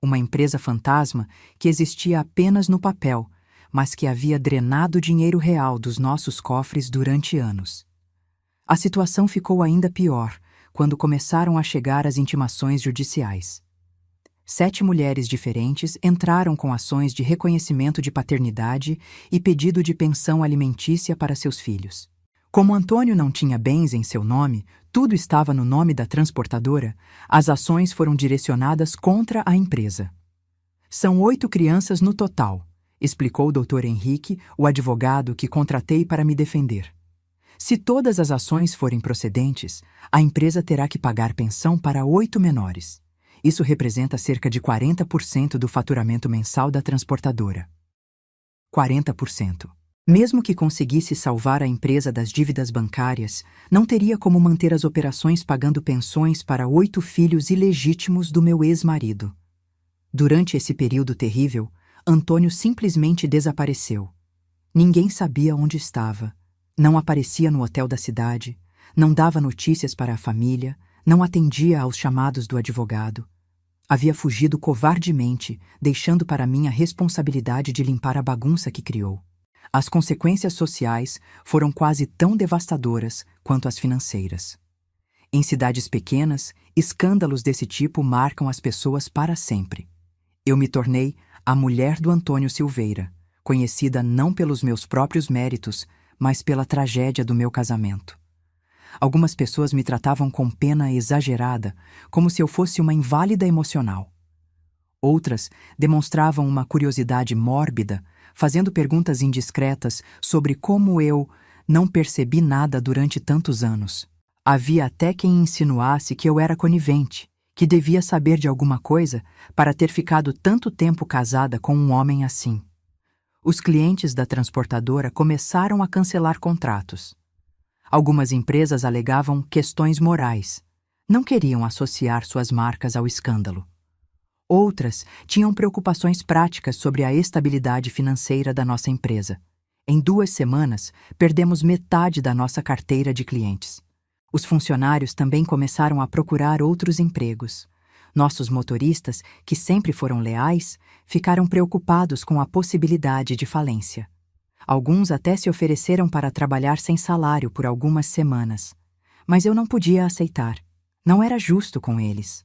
Uma empresa fantasma que existia apenas no papel, mas que havia drenado dinheiro real dos nossos cofres durante anos. A situação ficou ainda pior quando começaram a chegar as intimações judiciais. 7 mulheres diferentes entraram com ações de reconhecimento de paternidade e pedido de pensão alimentícia para seus filhos. Como Antônio não tinha bens em seu nome, tudo estava no nome da transportadora, as ações foram direcionadas contra a empresa. São 8 crianças no total, explicou o Dr. Henrique, o advogado que contratei para me defender. Se todas as ações forem procedentes, a empresa terá que pagar pensão para 8 menores. Isso representa cerca de 40% do faturamento mensal da transportadora. 40%. Mesmo que conseguisse salvar a empresa das dívidas bancárias, não teria como manter as operações pagando pensões para 8 filhos ilegítimos do meu ex-marido. Durante esse período terrível, Antônio simplesmente desapareceu. Ninguém sabia onde estava. Não aparecia no hotel da cidade, não dava notícias para a família, não atendia aos chamados do advogado. Havia fugido covardemente, deixando para mim a responsabilidade de limpar a bagunça que criou. As consequências sociais foram quase tão devastadoras quanto as financeiras. Em cidades pequenas, escândalos desse tipo marcam as pessoas para sempre. Eu me tornei a mulher do Antônio Silveira, conhecida não pelos meus próprios méritos, mas pela tragédia do meu casamento. Algumas pessoas me tratavam com pena exagerada, como se eu fosse uma inválida emocional. Outras demonstravam uma curiosidade mórbida, fazendo perguntas indiscretas sobre como eu não percebi nada durante tantos anos. Havia até quem insinuasse que eu era conivente, que devia saber de alguma coisa para ter ficado tanto tempo casada com um homem assim. Os clientes da transportadora começaram a cancelar contratos. Algumas empresas alegavam questões morais. Não queriam associar suas marcas ao escândalo. Outras tinham preocupações práticas sobre a estabilidade financeira da nossa empresa. Em 2 semanas, perdemos metade da nossa carteira de clientes. Os funcionários também começaram a procurar outros empregos. Nossos motoristas, que sempre foram leais, ficaram preocupados com a possibilidade de falência. Alguns até se ofereceram para trabalhar sem salário por algumas semanas. Mas eu não podia aceitar. Não era justo com eles.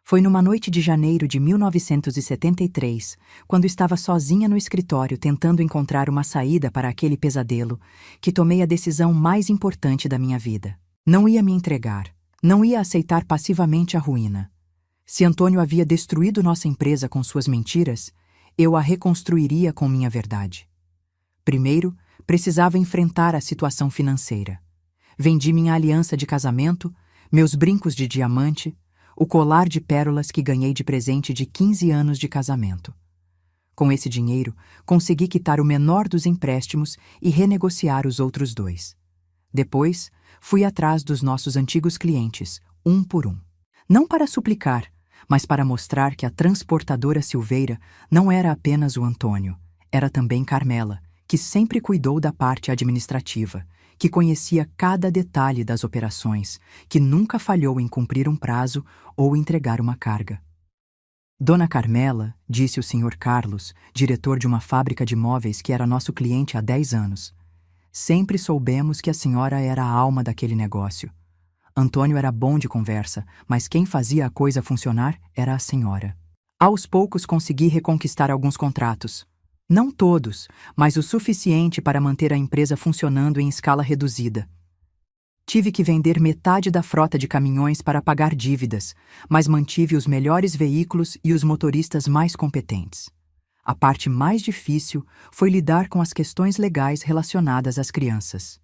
Foi numa noite de janeiro de 1973, quando estava sozinha no escritório tentando encontrar uma saída para aquele pesadelo, que tomei a decisão mais importante da minha vida. Não ia me entregar. Não ia aceitar passivamente a ruína. Se Antônio havia destruído nossa empresa com suas mentiras, eu a reconstruiria com minha verdade. Primeiro, precisava enfrentar a situação financeira. Vendi minha aliança de casamento, meus brincos de diamante, o colar de pérolas que ganhei de presente de 15 anos de casamento. Com esse dinheiro, consegui quitar o menor dos empréstimos e renegociar os outros 2. Depois, fui atrás dos nossos antigos clientes, um por um. Não para suplicar, mas para mostrar que a transportadora Silveira não era apenas o Antônio, era também Carmela, que sempre cuidou da parte administrativa, que conhecia cada detalhe das operações, que nunca falhou em cumprir um prazo ou entregar uma carga. Dona Carmela, disse o Sr. Carlos, diretor de uma fábrica de móveis que era nosso cliente há 10 anos, sempre soubemos que a senhora era a alma daquele negócio. Antônio era bom de conversa, mas quem fazia a coisa funcionar era a senhora. Aos poucos consegui reconquistar alguns contratos. Não todos, mas o suficiente para manter a empresa funcionando em escala reduzida. Tive que vender metade da frota de caminhões para pagar dívidas, mas mantive os melhores veículos e os motoristas mais competentes. A parte mais difícil foi lidar com as questões legais relacionadas às crianças.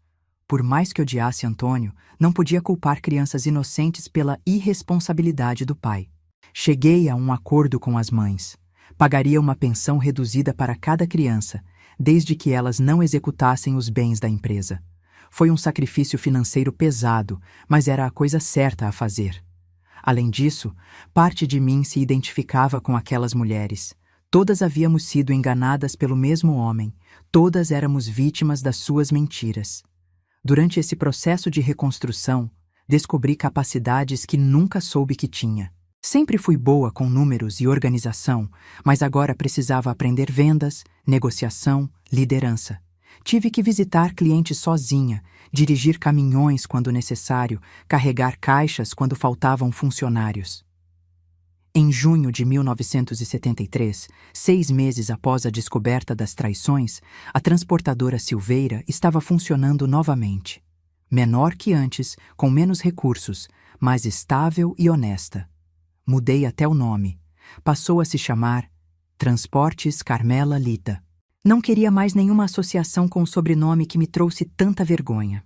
Por mais que odiasse Antônio, não podia culpar crianças inocentes pela irresponsabilidade do pai. Cheguei a um acordo com as mães. Pagaria uma pensão reduzida para cada criança, desde que elas não executassem os bens da empresa. Foi um sacrifício financeiro pesado, mas era a coisa certa a fazer. Além disso, parte de mim se identificava com aquelas mulheres. Todas havíamos sido enganadas pelo mesmo homem, todas éramos vítimas das suas mentiras. Durante esse processo de reconstrução, descobri capacidades que nunca soube que tinha. Sempre fui boa com números e organização, mas agora precisava aprender vendas, negociação, liderança. Tive que visitar clientes sozinha, dirigir caminhões quando necessário, carregar caixas quando faltavam funcionários. Em junho de 1973, 6 meses após a descoberta das traições, a transportadora Silveira estava funcionando novamente. Menor que antes, com menos recursos, mais estável e honesta. Mudei até o nome. Passou a se chamar Transportes Carmela Lida. Não queria mais nenhuma associação com o sobrenome que me trouxe tanta vergonha.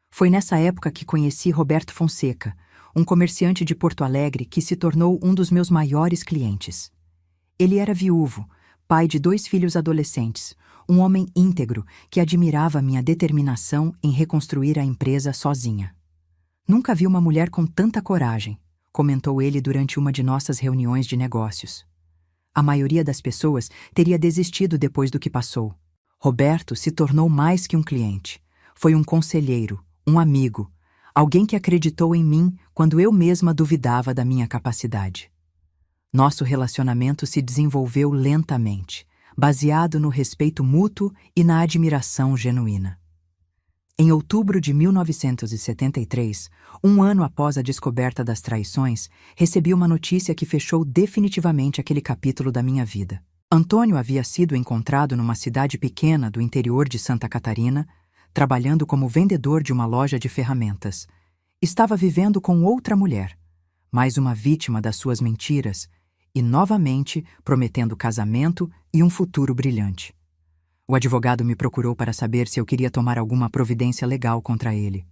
Foi nessa época que conheci Roberto Fonseca, um comerciante de Porto Alegre que se tornou um dos meus maiores clientes. Ele era viúvo, pai de 2 filhos adolescentes, um homem íntegro que admirava minha determinação em reconstruir a empresa sozinha. Nunca vi uma mulher com tanta coragem, comentou ele durante uma de nossas reuniões de negócios. A maioria das pessoas teria desistido depois do que passou. Roberto se tornou mais que um cliente. Foi um conselheiro, um amigo, alguém que acreditou em mim quando eu mesma duvidava da minha capacidade. Nosso relacionamento se desenvolveu lentamente, baseado no respeito mútuo e na admiração genuína. Em outubro de 1973, um ano após a descoberta das traições, recebi uma notícia que fechou definitivamente aquele capítulo da minha vida. Antônio havia sido encontrado numa cidade pequena do interior de Santa Catarina, trabalhando como vendedor de uma loja de ferramentas. Estava vivendo com outra mulher, mais uma vítima das suas mentiras, e novamente prometendo casamento e um futuro brilhante. O advogado me procurou para saber se eu queria tomar alguma providência legal contra ele.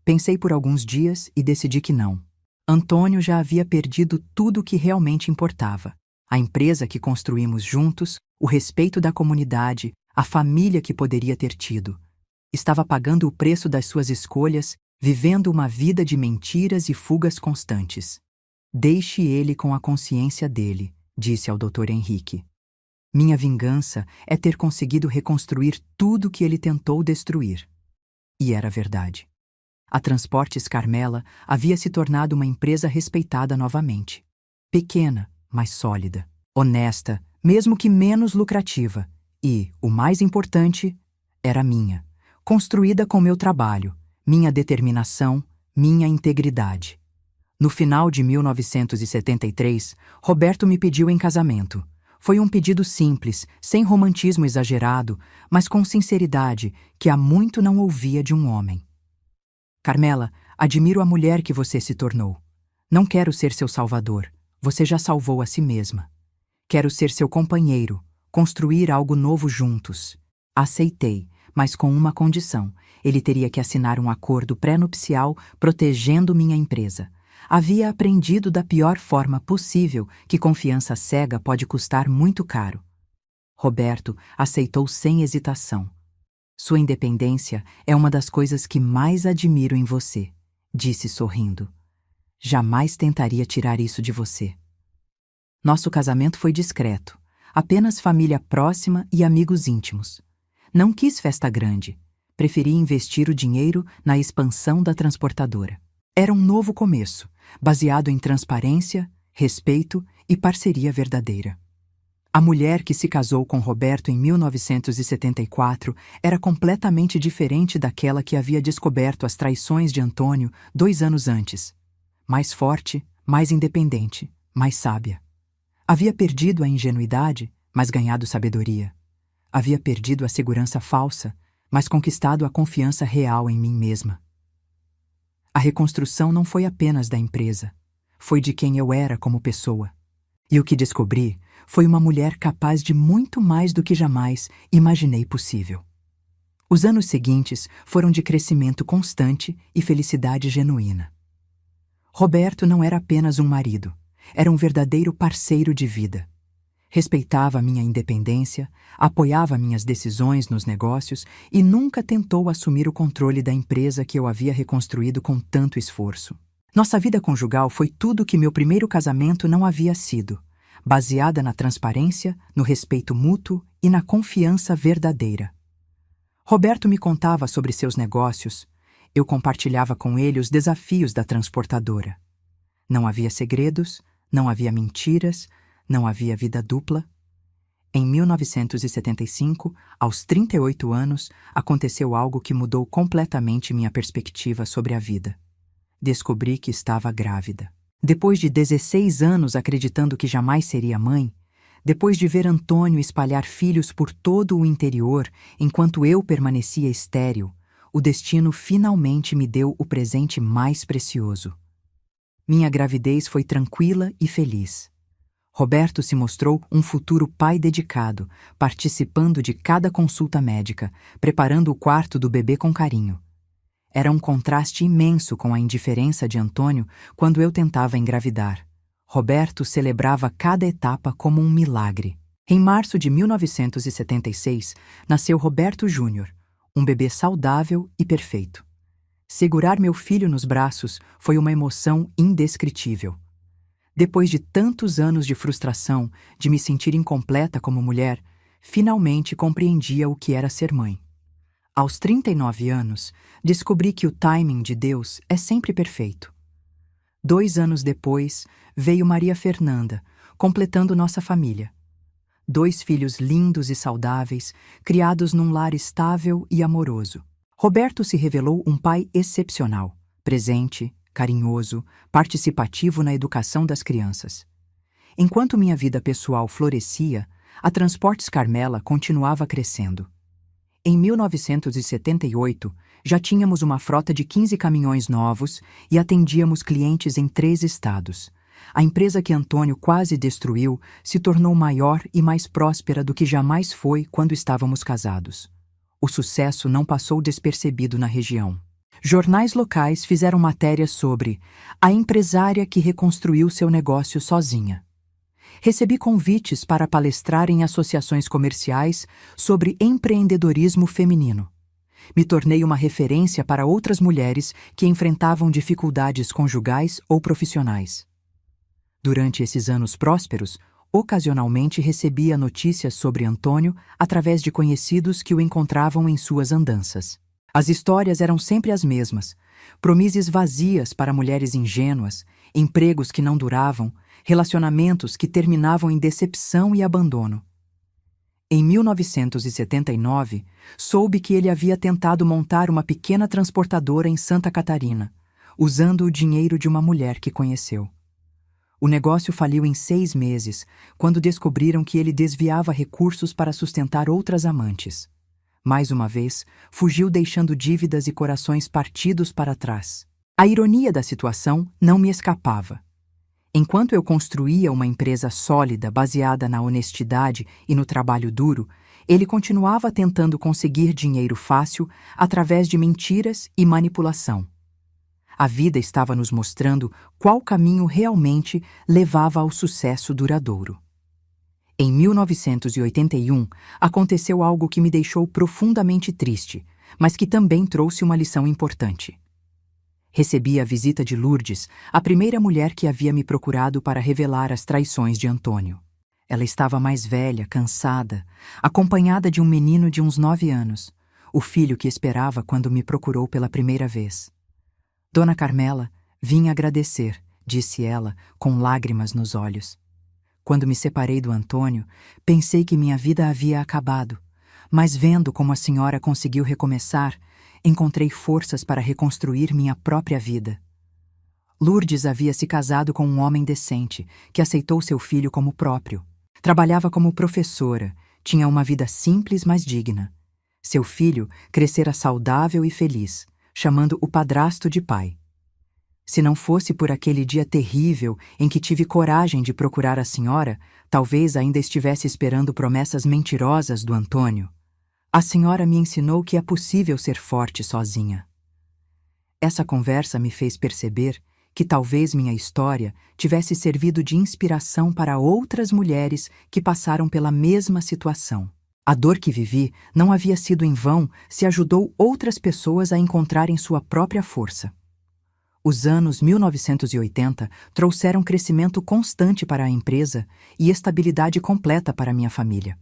Pensei por alguns dias e decidi que não. Antônio já havia perdido tudo o que realmente importava: a empresa que construímos juntos, o respeito da comunidade, a família que poderia ter tido. Estava pagando o preço das suas escolhas, vivendo uma vida de mentiras e fugas constantes. Deixe ele com a consciência dele, disse ao Dr. Henrique. Minha vingança é ter conseguido reconstruir tudo que ele tentou destruir. E era verdade. A Transportes Carmela havia se tornado uma empresa respeitada novamente. Pequena, mas sólida. Honesta, mesmo que menos lucrativa. E, o mais importante, era minha. Construída com meu trabalho, minha determinação, minha integridade. No final de 1973, Roberto me pediu em casamento. Foi um pedido simples, sem romantismo exagerado, mas com sinceridade que há muito não ouvia de um homem. Carmela, admiro a mulher que você se tornou. Não quero ser seu salvador, você já salvou a si mesma. Quero ser seu companheiro, construir algo novo juntos. Aceitei, mas com uma condição: ele teria que assinar um acordo pré-nupcial protegendo minha empresa. Havia aprendido da pior forma possível que confiança cega pode custar muito caro. Roberto aceitou sem hesitação. Sua independência é uma das coisas que mais admiro em você, disse sorrindo. Jamais tentaria tirar isso de você. Nosso casamento foi discreto, apenas família próxima e amigos íntimos. Não quis festa grande, preferi investir o dinheiro na expansão da transportadora. Era um novo começo, baseado em transparência, respeito e parceria verdadeira. A mulher que se casou com Roberto em 1974 era completamente diferente daquela que havia descoberto as traições de Antônio 2 anos antes. Mais forte, mais independente, mais sábia. Havia perdido a ingenuidade, mas ganhado sabedoria. Havia perdido a segurança falsa, mas conquistado a confiança real em mim mesma. A reconstrução não foi apenas da empresa, foi de quem eu era como pessoa. E o que descobri foi uma mulher capaz de muito mais do que jamais imaginei possível. Os anos seguintes foram de crescimento constante e felicidade genuína. Roberto não era apenas um marido, era um verdadeiro parceiro de vida. Respeitava minha independência, apoiava minhas decisões nos negócios e nunca tentou assumir o controle da empresa que eu havia reconstruído com tanto esforço. Nossa vida conjugal foi tudo o que meu primeiro casamento não havia sido, baseada na transparência, no respeito mútuo e na confiança verdadeira. Roberto me contava sobre seus negócios, eu compartilhava com ele os desafios da transportadora. Não havia segredos, não havia mentiras, não havia vida dupla. Em 1975, aos 38 anos, aconteceu algo que mudou completamente minha perspectiva sobre a vida. Descobri que estava grávida. Depois de 16 anos acreditando que jamais seria mãe, depois de ver Antônio espalhar filhos por todo o interior enquanto eu permanecia estéril, o destino finalmente me deu o presente mais precioso. Minha gravidez foi tranquila e feliz. Roberto se mostrou um futuro pai dedicado, participando de cada consulta médica, preparando o quarto do bebê com carinho. Era um contraste imenso com a indiferença de Antônio quando eu tentava engravidar. Roberto celebrava cada etapa como um milagre. Em março de 1976, nasceu Roberto Júnior, um bebê saudável e perfeito. Segurar meu filho nos braços foi uma emoção indescritível. Depois de tantos anos de frustração, de me sentir incompleta como mulher, finalmente compreendia o que era ser mãe. Aos 39 anos, descobri que o timing de Deus é sempre perfeito. 2 anos depois, veio Maria Fernanda, completando nossa família. 2 filhos lindos e saudáveis, criados num lar estável e amoroso. Roberto se revelou um pai excepcional, presente, carinhoso, participativo na educação das crianças. Enquanto minha vida pessoal florescia, a Transportes Carmela continuava crescendo. Em 1978, já tínhamos uma frota de 15 caminhões novos e atendíamos clientes em 3 estados. A empresa que Antônio quase destruiu se tornou maior e mais próspera do que jamais foi quando estávamos casados. O sucesso não passou despercebido na região. Jornais locais fizeram matérias sobre a empresária que reconstruiu seu negócio sozinha. Recebi convites para palestrar em associações comerciais sobre empreendedorismo feminino. Me tornei uma referência para outras mulheres que enfrentavam dificuldades conjugais ou profissionais. Durante esses anos prósperos, ocasionalmente recebia notícias sobre Antônio através de conhecidos que o encontravam em suas andanças. As histórias eram sempre as mesmas: promessas vazias para mulheres ingênuas, empregos que não duravam, relacionamentos que terminavam em decepção e abandono. Em 1979, soube que ele havia tentado montar uma pequena transportadora em Santa Catarina, usando o dinheiro de uma mulher que conheceu. O negócio faliu em 6 meses, quando descobriram que ele desviava recursos para sustentar outras amantes. Mais uma vez, fugiu deixando dívidas e corações partidos para trás. A ironia da situação não me escapava. Enquanto eu construía uma empresa sólida baseada na honestidade e no trabalho duro, ele continuava tentando conseguir dinheiro fácil através de mentiras e manipulação. A vida estava nos mostrando qual caminho realmente levava ao sucesso duradouro. Em 1981, aconteceu algo que me deixou profundamente triste, mas que também trouxe uma lição importante. Recebi a visita de Lourdes, a primeira mulher que havia me procurado para revelar as traições de Antônio. Ela estava mais velha, cansada, acompanhada de um menino de uns 9 anos, o filho que esperava quando me procurou pela primeira vez. Dona Carmela, vim agradecer, disse ela, com lágrimas nos olhos. Quando me separei do Antônio, pensei que minha vida havia acabado, mas vendo como a senhora conseguiu recomeçar, encontrei forças para reconstruir minha própria vida. Lourdes havia se casado com um homem decente, que aceitou seu filho como próprio. Trabalhava como professora, tinha uma vida simples, mas digna. Seu filho crescera saudável e feliz, chamando o padrasto de pai. Se não fosse por aquele dia terrível em que tive coragem de procurar a senhora, talvez ainda estivesse esperando promessas mentirosas do Antônio. A senhora me ensinou que é possível ser forte sozinha. Essa conversa me fez perceber que talvez minha história tivesse servido de inspiração para outras mulheres que passaram pela mesma situação. A dor que vivi não havia sido em vão se ajudou outras pessoas a encontrarem sua própria força. Os anos 1980 trouxeram crescimento constante para a empresa e estabilidade completa para minha família.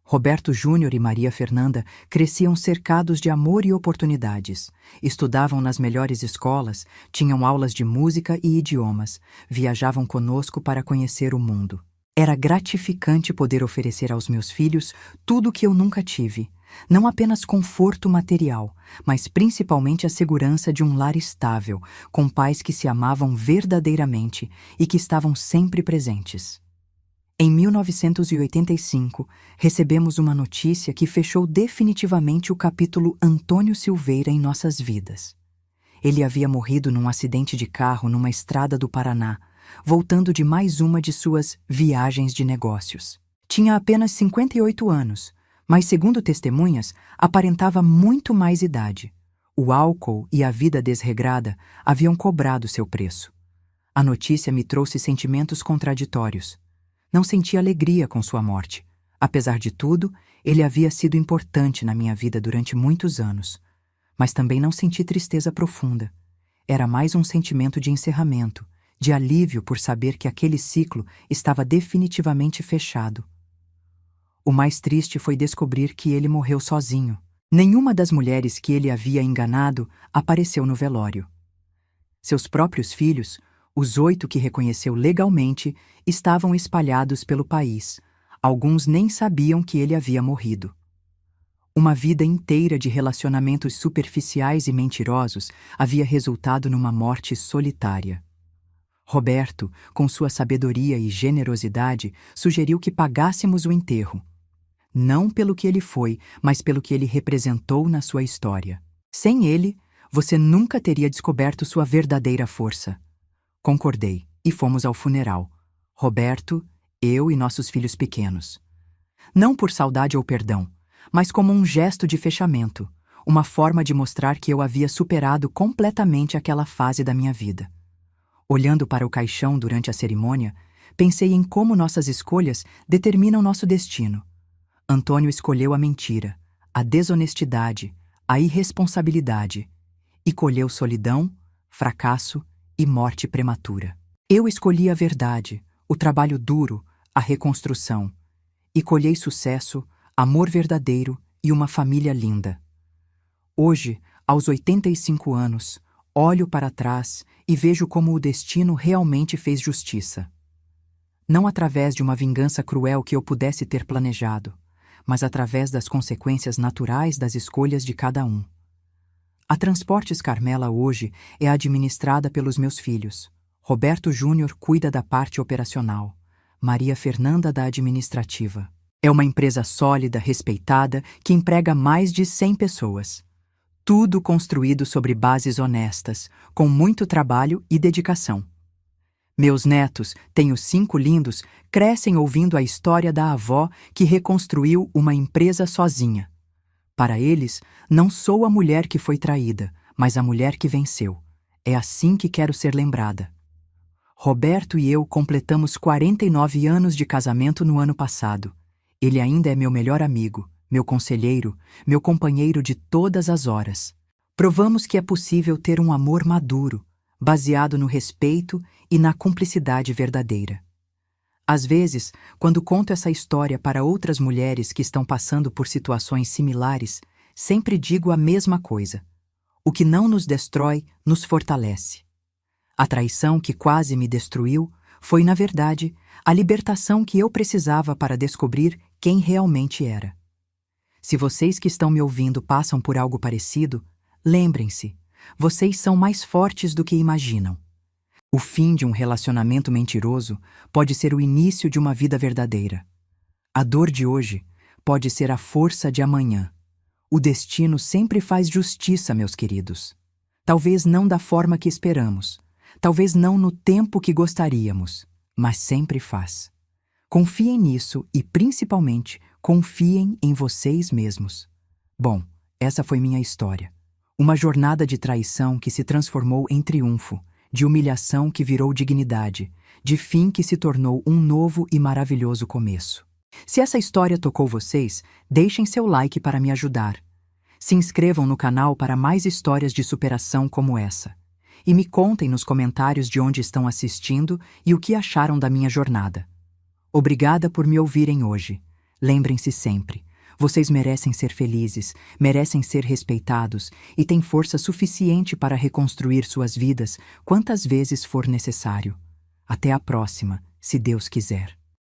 Roberto Júnior e Maria Fernanda cresciam cercados de amor e oportunidades. Estudavam nas melhores escolas, tinham aulas de música e idiomas, viajavam conosco para conhecer o mundo. Era gratificante poder oferecer aos meus filhos tudo o que eu nunca tive, não apenas conforto material, mas principalmente a segurança de um lar estável, com pais que se amavam verdadeiramente e que estavam sempre presentes. Em 1985, recebemos uma notícia que fechou definitivamente o capítulo Antônio Silveira em nossas vidas. Ele havia morrido num acidente de carro numa estrada do Paraná, voltando de mais uma de suas viagens de negócios. Tinha apenas 58 anos, mas, segundo testemunhas, aparentava muito mais idade. O álcool e a vida desregrada haviam cobrado seu preço. A notícia me trouxe sentimentos contraditórios. Não senti alegria com sua morte. Apesar de tudo, ele havia sido importante na minha vida durante muitos anos. Mas também não senti tristeza profunda. Era mais um sentimento de encerramento, de alívio por saber que aquele ciclo estava definitivamente fechado. O mais triste foi descobrir que ele morreu sozinho. Nenhuma das mulheres que ele havia enganado apareceu no velório. Seus próprios filhos, os 8 que reconheceu legalmente, estavam espalhados pelo país. Alguns nem sabiam que ele havia morrido. Uma vida inteira de relacionamentos superficiais e mentirosos havia resultado numa morte solitária. Roberto, com sua sabedoria e generosidade, sugeriu que pagássemos o enterro. Não pelo que ele foi, mas pelo que ele representou na sua história. Sem ele, você nunca teria descoberto sua verdadeira força. Concordei, e fomos ao funeral. Roberto, eu e nossos filhos pequenos. Não por saudade ou perdão, mas como um gesto de fechamento, uma forma de mostrar que eu havia superado completamente aquela fase da minha vida. Olhando para o caixão durante a cerimônia, pensei em como nossas escolhas determinam nosso destino. Antônio escolheu a mentira, a desonestidade, a irresponsabilidade, e colheu solidão, fracasso e morte prematura. Eu escolhi a verdade, o trabalho duro, a reconstrução, e colhei sucesso, amor verdadeiro e uma família linda. Hoje, aos 85 anos, olho para trás e vejo como o destino realmente fez justiça. Não através de uma vingança cruel que eu pudesse ter planejado, mas através das consequências naturais das escolhas de cada um. A Transportes Carmela hoje é administrada pelos meus filhos. Roberto Júnior cuida da parte operacional, Maria Fernanda da administrativa. É uma empresa sólida, respeitada, que emprega mais de 100 pessoas. Tudo construído sobre bases honestas, com muito trabalho e dedicação. Meus netos, tenho 5 lindos, crescem ouvindo a história da avó que reconstruiu uma empresa sozinha. Para eles, não sou a mulher que foi traída, mas a mulher que venceu. É assim que quero ser lembrada. Roberto e eu completamos 49 anos de casamento no ano passado. Ele ainda é meu melhor amigo, meu conselheiro, meu companheiro de todas as horas. Provamos que é possível ter um amor maduro, baseado no respeito e na cumplicidade verdadeira. Às vezes, quando conto essa história para outras mulheres que estão passando por situações similares, sempre digo a mesma coisa. O que não nos destrói, nos fortalece. A traição que quase me destruiu foi, na verdade, a libertação que eu precisava para descobrir quem realmente era. Se vocês que estão me ouvindo passam por algo parecido, lembrem-se, vocês são mais fortes do que imaginam. O fim de um relacionamento mentiroso pode ser o início de uma vida verdadeira. A dor de hoje pode ser a força de amanhã. O destino sempre faz justiça, meus queridos. Talvez não da forma que esperamos, talvez não no tempo que gostaríamos, mas sempre faz. Confiem nisso e, principalmente, confiem em vocês mesmos. Bom, essa foi minha história. Uma jornada de traição que se transformou em triunfo, de humilhação que virou dignidade, de fim que se tornou um novo e maravilhoso começo. Se essa história tocou vocês, deixem seu like para me ajudar. Se inscrevam no canal para mais histórias de superação como essa. E me contem nos comentários de onde estão assistindo e o que acharam da minha jornada. Obrigada por me ouvirem hoje. Lembrem-se sempre, vocês merecem ser felizes, merecem ser respeitados e têm força suficiente para reconstruir suas vidas quantas vezes for necessário. Até a próxima, se Deus quiser.